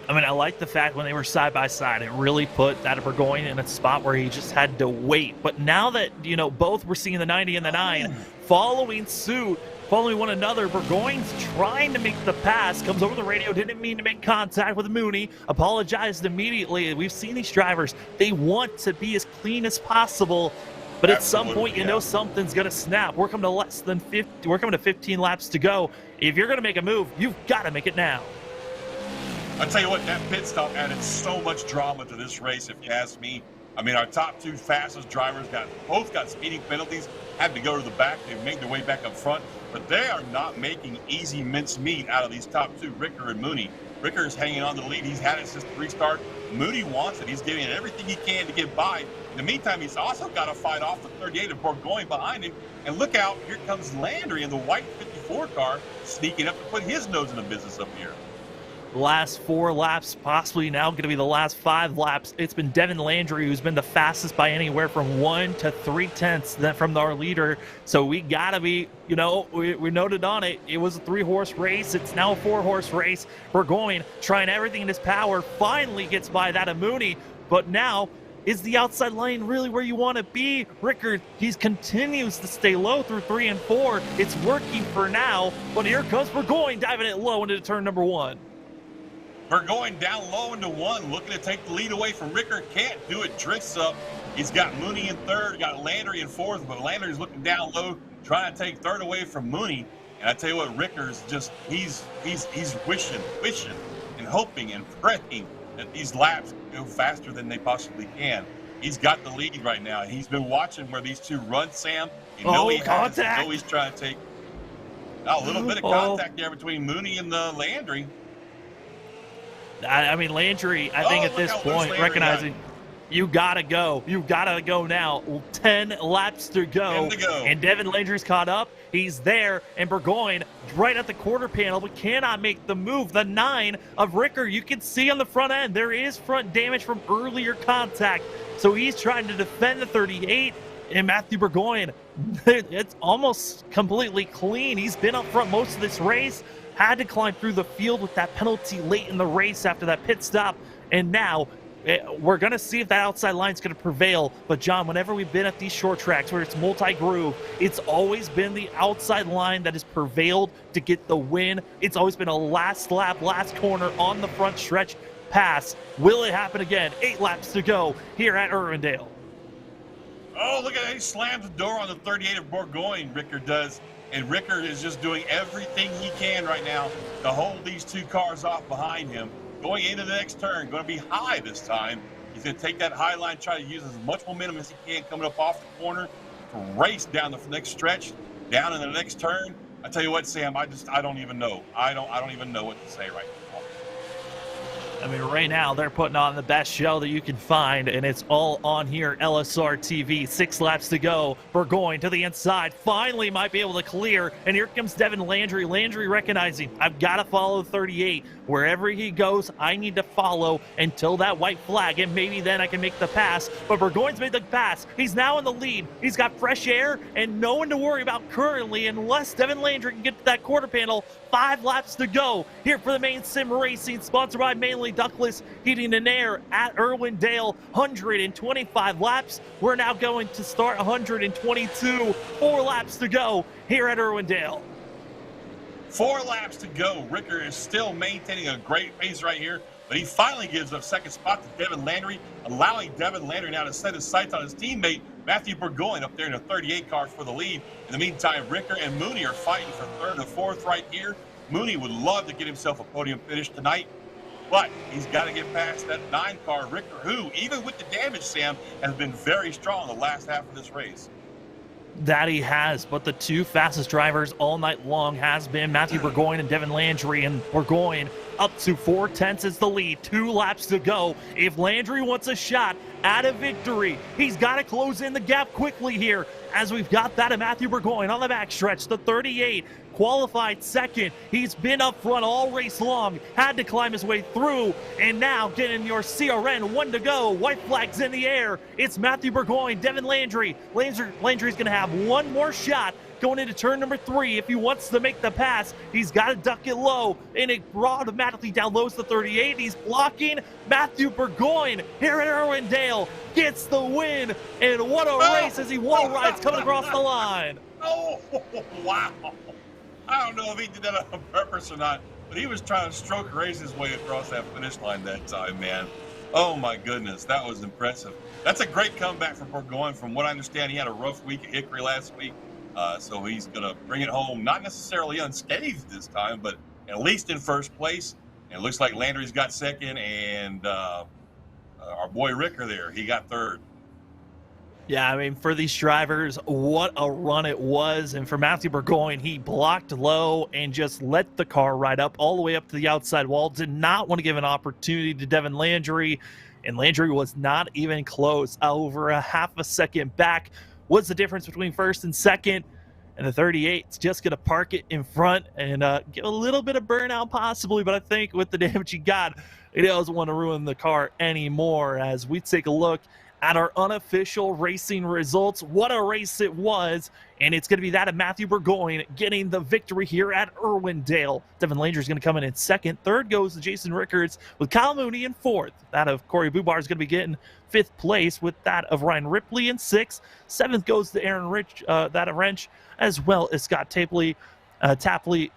I mean, I like the fact when they were side by side, it really put that Burgoyne in a spot where he just had to wait. But now that, both were seeing the 90 and the 9 following suit, following one another, Burgoyne's trying to make the pass, comes over the radio, didn't mean to make contact with Mooney, apologized immediately. We've seen these drivers, they want to be as clean as possible, but at some point, something's going to snap. We're coming to 15 laps to go. If you're going to make a move, you've got to make it now. I'll tell you what, that pit stop added so much drama to this race, if you ask me. I mean, our top two fastest drivers both got speeding penalties, had to go to the back. They've made their way back up front, but they are not making easy mincemeat out of these top two, Ricker and Mooney. Ricker is hanging on to the lead. He's had it since the restart. Mooney wants it. He's giving it everything he can to get by. In the meantime, he's also got to fight off the 38 of Burgoyne behind him. And look out, here comes Landry in the white 54 car, sneaking up to put his nose in the business up here. Last 4 laps, possibly now going to be the last 5 laps. It's been Devin Landry who's been the fastest by anywhere from 1 to 3/10 from our leader. So we got to be, we noted on it. It was a 3-horse race. It's now a 4-horse race. Burgoyne trying everything in his power. Finally gets by that of Mooney. But now, is the outside lane really where you want to be? Rickard, he continues to stay low through 3 and 4. It's working for now. But here comes Burgoyne diving it low into turn number 1. Burgoyne down low into 1, looking to take the lead away from Rickard. Can't do it, drifts up. He's got Mooney in 3rd, got Landry in 4th, but Landry's looking down low, trying to take 3rd away from Mooney. And I tell you what, Rickard's just, he's wishing and hoping and praying that these laps go faster than they possibly can. He's got the lead right now. He's been watching where these two run, Sam. He has. You know he's trying to take a little bit of contact there between Mooney and Landry. I mean, Landry, I think at this point, recognizing You gotta go. You gotta go now. 10 laps to go. 10 to go. And Devin Landry's caught up. He's there. And Burgoyne right at the quarter panel, but cannot make the move. The 9 of Rickards, you can see on the front end, there is front damage from earlier contact. So he's trying to defend the 38. And Matthew Burgoyne, it's almost completely clean. He's been up front most of this race. Had to climb through the field with that penalty late in the race after that pit stop. And now we're going to see if that outside line is going to prevail. But, John, whenever we've been at these short tracks where it's multi-groove, it's always been the outside line that has prevailed to get the win. It's always been a last lap, last corner on the front stretch pass. Will it happen again? 8 laps to go here at Irwindale. Oh, look at that. He slams the door on the 38 of Burgoyne, Rickard does. And Rickard is just doing everything he can right now to hold these 2 cars off behind him. Going into the next turn, going to be high this time. He's going to take that high line, try to use as much momentum as he can coming up off the corner to race down the next stretch, down in the next turn. I tell you what, Sam, I don't even know. I don't even know what to say right now. I mean, right now they're putting on the best show that you can find, and it's all on here. LSRTV, 6 laps to go. Burgoyne to the inside, finally might be able to clear, and here comes Devin Landry. Landry recognizing, I've got to follow 38. Wherever he goes, I need to follow until that white flag, and maybe then I can make the pass. But Burgoyne's made the pass. He's now in the lead. He's got fresh air and no one to worry about currently unless Devin Landry can get to that quarter panel. 5 laps to go here for the Maine Sim Racing, sponsored by Mainly Ductless Heating and Air at Irwindale. 125 laps. We're now going to start 122. 4 laps to go here at Irwindale. 4 laps to go. Rickard is still maintaining a great pace right here, but he finally gives up second spot to Devin Landry, allowing Devin Landry now to set his sights on his teammate Matthew Burgoyne up there in a 38 car for the lead. In the meantime, Rickard and Mooney are fighting for 3rd and 4th right here. Mooney would love to get himself a podium finish tonight, but he's got to get past that 9 car Rickard, who, even with the damage, Sam, has been very strong the last half of this race. That he has, but the 2 fastest drivers all night long has been Matthew Burgoyne and Devin Landry, and Burgoyne up to 4/10 is the lead. 2 laps to go. If Landry wants a shot at a victory, he's got to close in the gap quickly here, as we've got that of Matthew Burgoyne on the backstretch. The 38 qualified 2nd. He's been up front all race long, had to climb his way through, and now getting your CRN. 1 to go. White flags in the air. It's Matthew Burgoyne, Devin Landry. Landry's going to have 1 more shot going into turn number 3. If he wants to make the pass, he's got to duck it low, and it automatically downloads the 38. He's blocking Matthew Burgoyne here at Irwindale. Gets the win, and what a race as he wall rides coming across the line. Oh, wow. I don't know if he did that on purpose or not, but he was trying to stroke race his way across that finish line that time, man. Oh, my goodness. That was impressive. That's a great comeback for Burgoyne. From what I understand, he had a rough week at Hickory last week. So he's going to bring it home, not necessarily unscathed this time, but at least in 1st place. And it looks like Landry's got 2nd, and our boy Rickard there, he got 3rd. Yeah, I mean, for these drivers, what a run it was. And for Matthew Burgoyne, he blocked low and just let the car ride up all the way up to the outside wall. Did not want to give an opportunity to Devin Landry, and Landry was not even close. Over a half a second back was the difference between 1st and 2nd. And the 38's just going to park it in front and give a little bit of burnout possibly, but I think with the damage he got, he doesn't want to ruin the car anymore. As we take a look at our unofficial racing results, what a race it was, and it's going to be that of Matthew Burgoyne getting the victory here at Irwindale. Devin Landry is going to come in 2nd. 3rd goes to Jason Rickards with Kyle Mooney in 4th. That of Corey Bubar is going to be getting 5th place, with that of Ryan Ripley in 6th. 7th goes to Aaron Wrench, as well as Scott Tapley.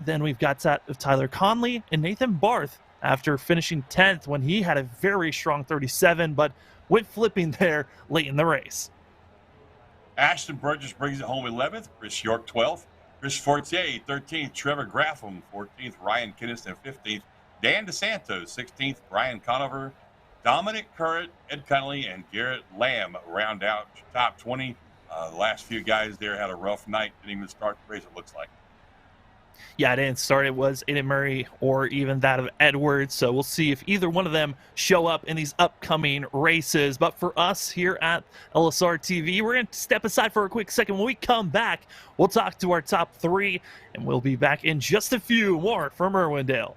Then we've got that of Tyler Conley and Nathan Barth after finishing 10th when he had a very strong 37, but went flipping there late in the race. Ashton Burgess brings it home 11th. Chris York 12th. Chris Fortier 13th. Trevor Graffam 14th. Ryan Kinnison 15th. Dan DeSantos 16th. Brian Conover, Dominic Currett, Ed Connolly, and Garrett Lamb round out top 20. The last few guys there had a rough night. Didn't even start the race, it looks like. Yeah, I didn't start. It was Aiden Murray or even that of Edwards. So we'll see if either one of them show up in these upcoming races. But for us here at LSR TV, we're going to step aside for a quick second. When we come back, we'll talk to our top three, and we'll be back in just a few more from Irwindale.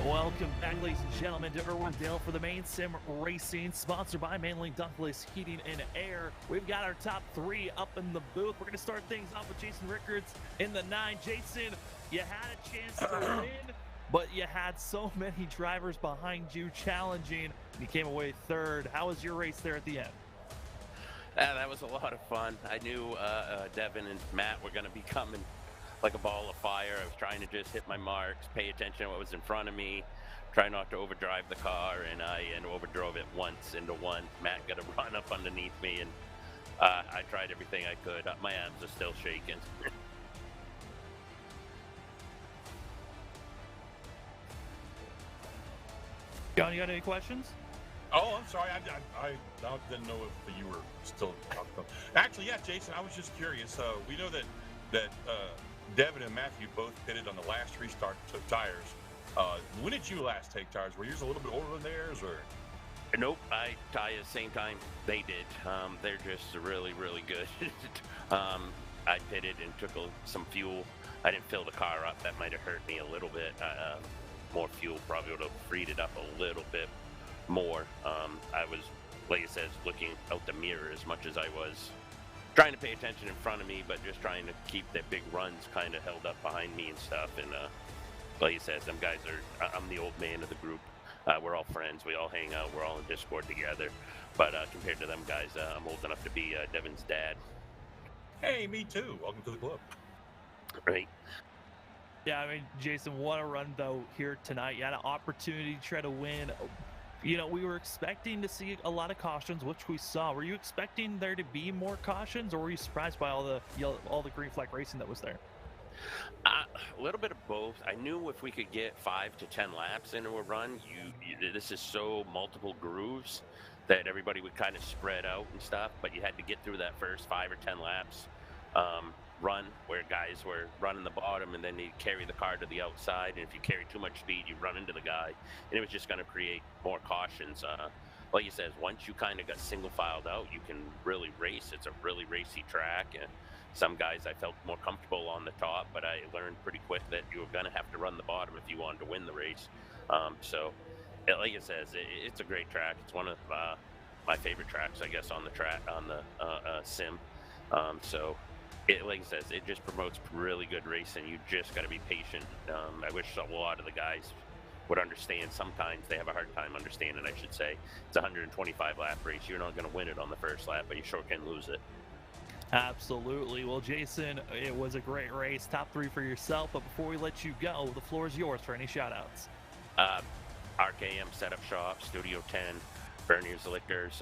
Welcome back, ladies and gentlemen, to Irwindale for the Maine Sim Racing, sponsored by Mainly Douglas Heating and Air. We've got our top three up in the booth. We're going to start things off with Jason Rickards in the 9. Jason, you had a chance to win, but you had so many drivers behind you challenging, and you came away third. How was your race there at the end? That was a lot of fun. I knew Devin and Matt were going to be coming like a ball of fire. I was trying to just hit my marks, pay attention to what was in front of me, try not to overdrive the car, and I overdrove it once into one. Matt got a run up underneath me, and I tried everything I could. My arms are still shaking. John, you got any questions? Oh, I'm sorry. I didn't know if you were still talking about. Actually, yeah, Jason, I was just curious. We know that Devin and Matthew both pitted on the last restart, took tires. When did you last take tires? Were yours a little bit older than theirs, or? Nope, I tie at the same time they did. They're just really, really good. I pitted and took some fuel. I didn't fill the car up. That might have hurt me a little bit. More fuel probably would have freed it up a little bit more. I was, like I said, looking out the mirror as much as I was trying to pay attention in front of me, but just trying to keep their big runs kind of held up behind me and stuff. And like you said, them guys are, I'm the old man of the group. We're all friends. We all hang out. We're all in Discord together. But compared to them guys, I'm old enough to be Devin's dad. Hey, me too. Welcome to the club. Right. Yeah, I mean, Jason, what a run, though, here tonight. You had an opportunity to try to win. we were expecting to see a lot of cautions, which we saw. Were you expecting there to be more cautions, or were you surprised by all the green flag racing that was there? A little bit of both. I knew if we could get 5 to 10 laps into a run, this is so multiple grooves that everybody would kind of spread out and stuff. But you had to get through that first 5 or 10 laps run where guys were running the bottom, and then they carry the car to the outside. And if you carry too much speed, you run into the guy, and it was just going to create more cautions. Like you said, once you kind of got single filed out, you can really race. It's a really racy track. And some guys I felt more comfortable on the top, but I learned pretty quick that you were going to have to run the bottom if you wanted to win the race. Like it says, it's a great track. It's one of my favorite tracks, I guess, on the sim. Like it says, it just promotes really good racing. You just got to be patient. I wish a lot of the guys would understand. Sometimes they have a hard time understanding, I should say. It's a 125 lap race. You're not going to win it on the first lap, but you sure can lose it. Absolutely. Well, Jason, it was a great race. Top 3 for yourself. But before we let you go, the floor is yours for any shout-outs. RKM Setup Shop, Studio 10, Berniers Liquors,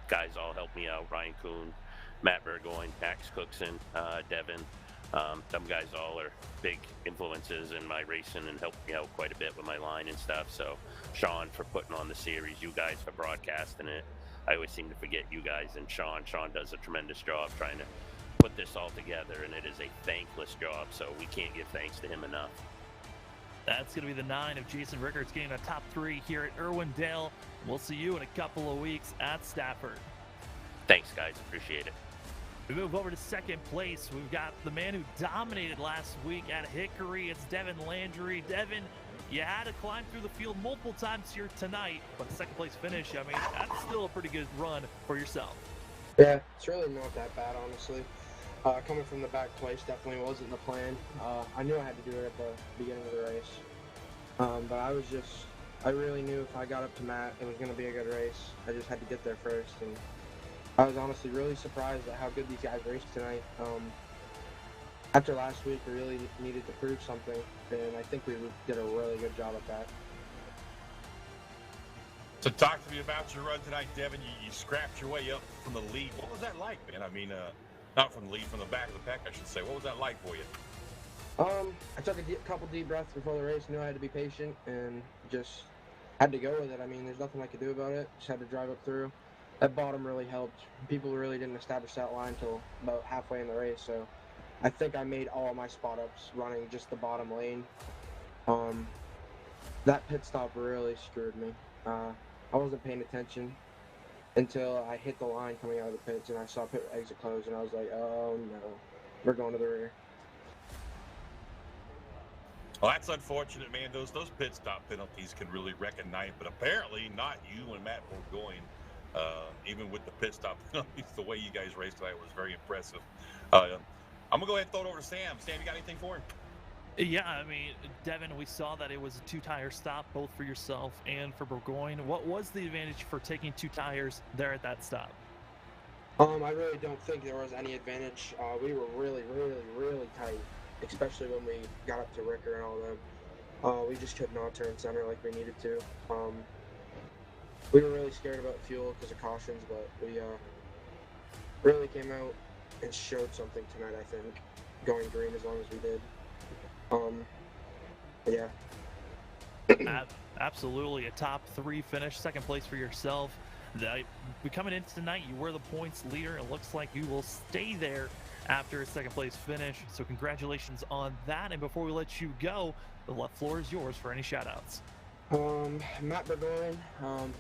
guys all helped me out. Ryan Kuhn, Matt Burgoyne, Max Cookson, Devin. Them guys all are big influences in my racing and helped me out quite a bit with my line and stuff. So Sean for putting on the series, you guys for broadcasting it. I always seem to forget you guys and Sean. Sean does a tremendous job trying to put this all together, and it is a thankless job, so we can't give thanks to him enough. That's going to be the 9 of Jason Rickards getting a top 3 here at Irwindale. We'll see you in a couple of weeks at Stafford. Thanks, guys. Appreciate it. We move over to second place. We've got the man who dominated last week at Hickory. It's Devin Landry. Devin, you had to climb through the field multiple times here tonight, but a second place finish, I mean, that's still a pretty good run for yourself. Yeah, it's really not that bad, honestly. Coming from the back place definitely wasn't the plan. I knew I had to do it at the beginning of the race. But I really knew if I got up to Matt, it was going to be a good race. I just had to get there first. And I was honestly really surprised at how good these guys raced tonight. After last week, we really needed to prove something, and I think we did a really good job at that. So talk to me about your run tonight, Devin. You scrapped your way up from the lead. What was that like, man? I mean, not from the lead, from the back of the pack, I should say. What was that like for you? I took a couple deep breaths before the race, knew I had to be patient, and just had to go with it. I mean, there's nothing I could do about it. Just had to drive up through. That bottom really helped. People really didn't establish that line until about halfway in the race, so I think I made all my spot ups running just the bottom lane. That pit stop really screwed me. I wasn't paying attention until I hit the line coming out of the pits, and I saw pit exit close, and I was like, oh no, we're going to the rear. Well, that's unfortunate, man. Those pit stop penalties can really wreck a night, but apparently not you and Matt Burgoyne. Even with the pit stop penalties, the way you guys raced tonight was very impressive. I'm going to go ahead and throw it over to Sam. Sam, you got anything for him? Yeah, I mean, Devin, we saw that it was a 2-tire stop, both for yourself and for Burgoyne. What was the advantage for taking 2 tires there at that stop? I really don't think there was any advantage. We were really, really, really tight, especially when we got up to Ricker and all them. We just could not turn center like we needed to. We were really scared about fuel because of cautions, but we really came out and showed something tonight, I think, going green as long as we did. Yeah. Absolutely, a top 3 finish, second place for yourself. Coming into tonight, you were the points leader. It looks like you will stay there after a second place finish. So congratulations on that. And before we let you go, the left floor is yours for any shout outs. Matt Burgoyne.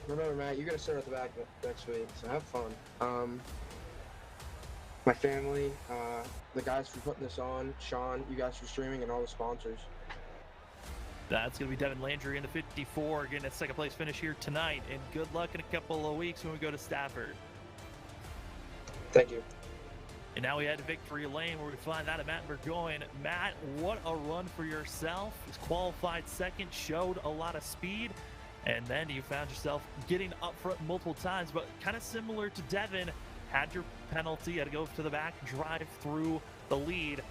Remember, Matt, you're going to sit at the back next week, so have fun. My family, the guys for putting this on, Sean, you guys for streaming, and all the sponsors. That's going to be Devin Landry in the 54, getting a second place finish here tonight. And good luck in a couple of weeks when we go to Stafford. Thank you. And now we head to Victory Lane, where we find out Matt Burgoyne. Matt, what a run for yourself. He's qualified second, showed a lot of speed, and then you found yourself getting up front multiple times, but kind of similar to Devin, had your penalty, had to go to the back, drive through the lead.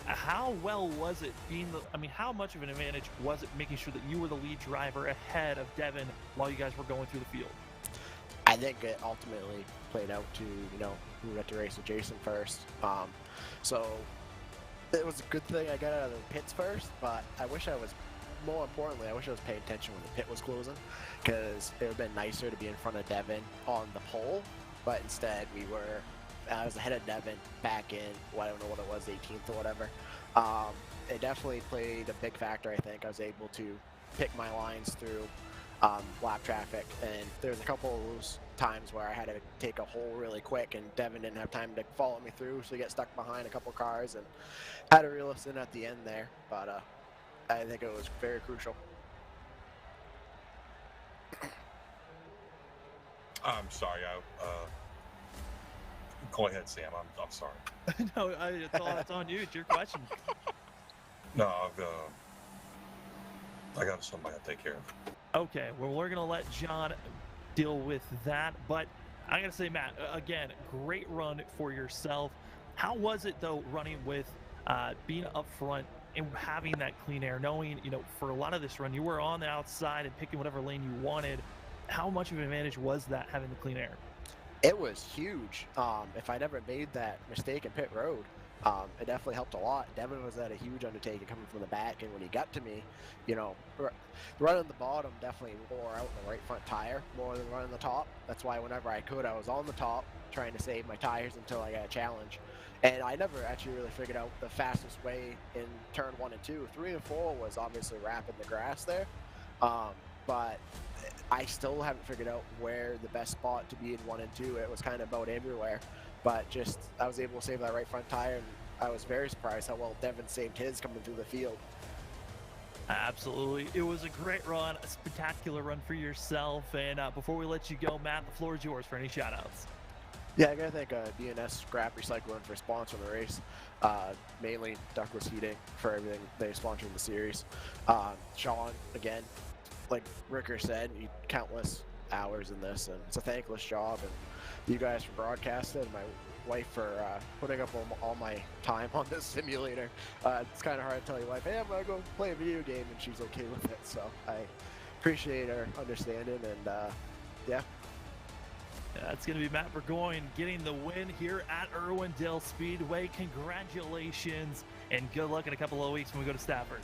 How well was it being how much of an advantage was it making sure that you were the lead driver ahead of Devin while you guys were going through the field? I think it ultimately played out to, who got to race with Jason first. So it was a good thing I got out of the pits first, but more importantly, I wish I was paying attention when the pit was closing, because it would have been nicer to be in front of Devin on the pole, but instead I was ahead of Devin back in, I don't know what it was, 18th or whatever. It definitely played a big factor, I think. I was able to pick my lines through lap traffic, and there's a couple of those times where I had to take a hole really quick, and Devin didn't have time to follow me through, so he got stuck behind a couple cars and had to reel us in at the end there. But I think it was very crucial. I'm sorry. Go ahead, Sam. I'm sorry. No, it's on you. It's your question. No, I got somebody to take care of. Okay, well, we're going to let John deal with that, but I got to say, Matt, again, great run for yourself. How was it, though, running with being up front and having that clean air, knowing, for a lot of this run, you were on the outside and picking whatever lane you wanted. How much of an advantage was that, having the clean air? It was huge. If I never made that mistake in pit road, it definitely helped a lot. Devin was at a huge undertaking coming from the back, and when he got to me, running the bottom definitely wore out the right front tire more than running the top. That's why whenever I could, I was on the top trying to save my tires until I got a challenge. And I never actually really figured out the fastest way in turn 1 and 2. 3 and 4 was obviously wrapping the grass there, but I still haven't figured out where the best spot to be in 1 and 2. It was kind of about everywhere, but I was able to save that right front tire, and I was very surprised how well Devin saved his coming through the field. Absolutely. It was a great run, a spectacular run for yourself. And before we let you go, Matt, the floor is yours for any shout-outs. Yeah, I gotta thank BNS Scrap Recycling for sponsoring the race. Mainly Ductless Heating for everything they sponsored the series. Sean, again, like Ricker said, countless hours in this, and it's a thankless job. And you guys for broadcasting, and my wife for putting up all my time on this simulator. It's kind of hard to tell your wife, hey, I'm gonna go play a video game, and she's okay with it. So I appreciate her understanding, and yeah. That's going to be Matt Burgoyne getting the win here at Irwindale Speedway. Congratulations, and good luck in a couple of weeks when we go to Stafford.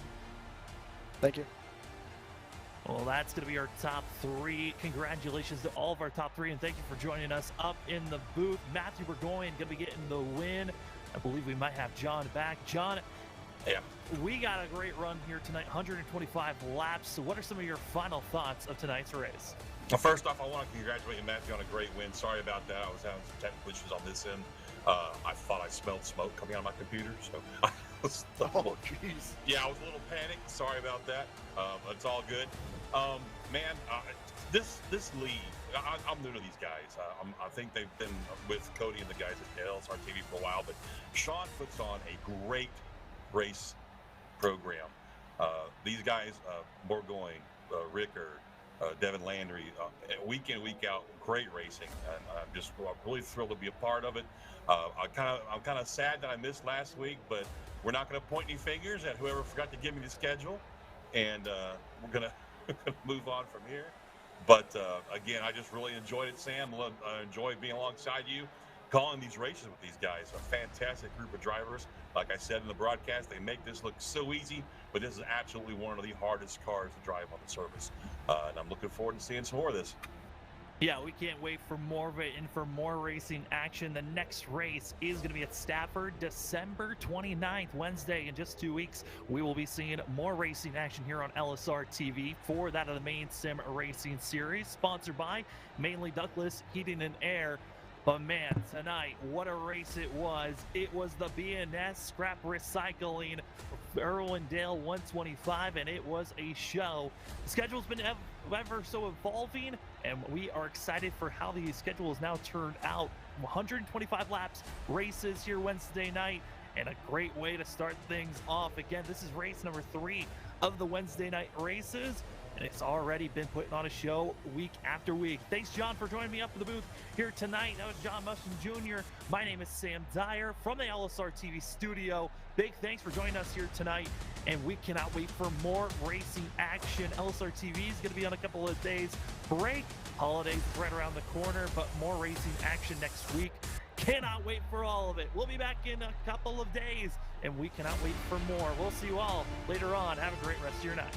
Thank you. Well, that's going to be our top 3. Congratulations to all of our top 3, and thank you for joining us up in the booth. Matthew Burgoyne going to be getting the win. I believe we might have John back. John, yeah, we got a great run here tonight, 125 laps. So what are some of your final thoughts of tonight's race? Well, first off, I want to congratulate you, Matthew, on a great win. Sorry about that. I was having some technical issues on this end. I thought I smelled smoke coming out of my computer, so I was oh, jeez. Yeah, I was a little panicked. Sorry about that. It's all good. Man, this league, I'm new to these guys. I think they've been with Cody and the guys at LSRTV for a while, but Sean puts on a great race program. These guys, Burgoyne, Rickards, Devin Landry, week in, week out, great racing, and I'm really thrilled to be a part of it. I'm kind of sad that I missed last week, but we're not going to point any fingers at whoever forgot to give me the schedule, and we're going to move on from here. But again, I just really enjoyed it, Sam. I enjoyed being alongside you, calling these races with these guys. A fantastic group of drivers. Like I said in the broadcast, they make this look so easy, but this is absolutely one of the hardest cars to drive on the surface. And I'm looking forward to seeing some more of this. Yeah, we can't wait for more of it and for more racing action. The next race is going to be at Stafford, December 29th, Wednesday. In just 2 weeks, we will be seeing more racing action here on LSR TV for that of the Maine Sim Racing Series, sponsored by Mainly Ductless Heating and Air. But man, tonight, what a race it was. It was the BNS Scrap Recycling Irwindale 125, and it was a show. The schedule's been ever so evolving, and we are excited for how the schedule has now turned out. 125 laps, races here Wednesday night, and a great way to start things off. Again, this is race number 3 of the Wednesday night races. and it's already been putting on a show week after week. Thanks, John, for joining me up in the booth here tonight. That was John Mustin Jr. My name is Sam Dyer from the LSRTV studio. Big thanks for joining us here tonight, and we cannot wait for more racing action. LSRTV is going to be on a couple of days break. Holidays right around the corner, but more racing action next week. Cannot wait for all of it. We'll be back in a couple of days, and we cannot wait for more. We'll see you all later on. Have a great rest of your night.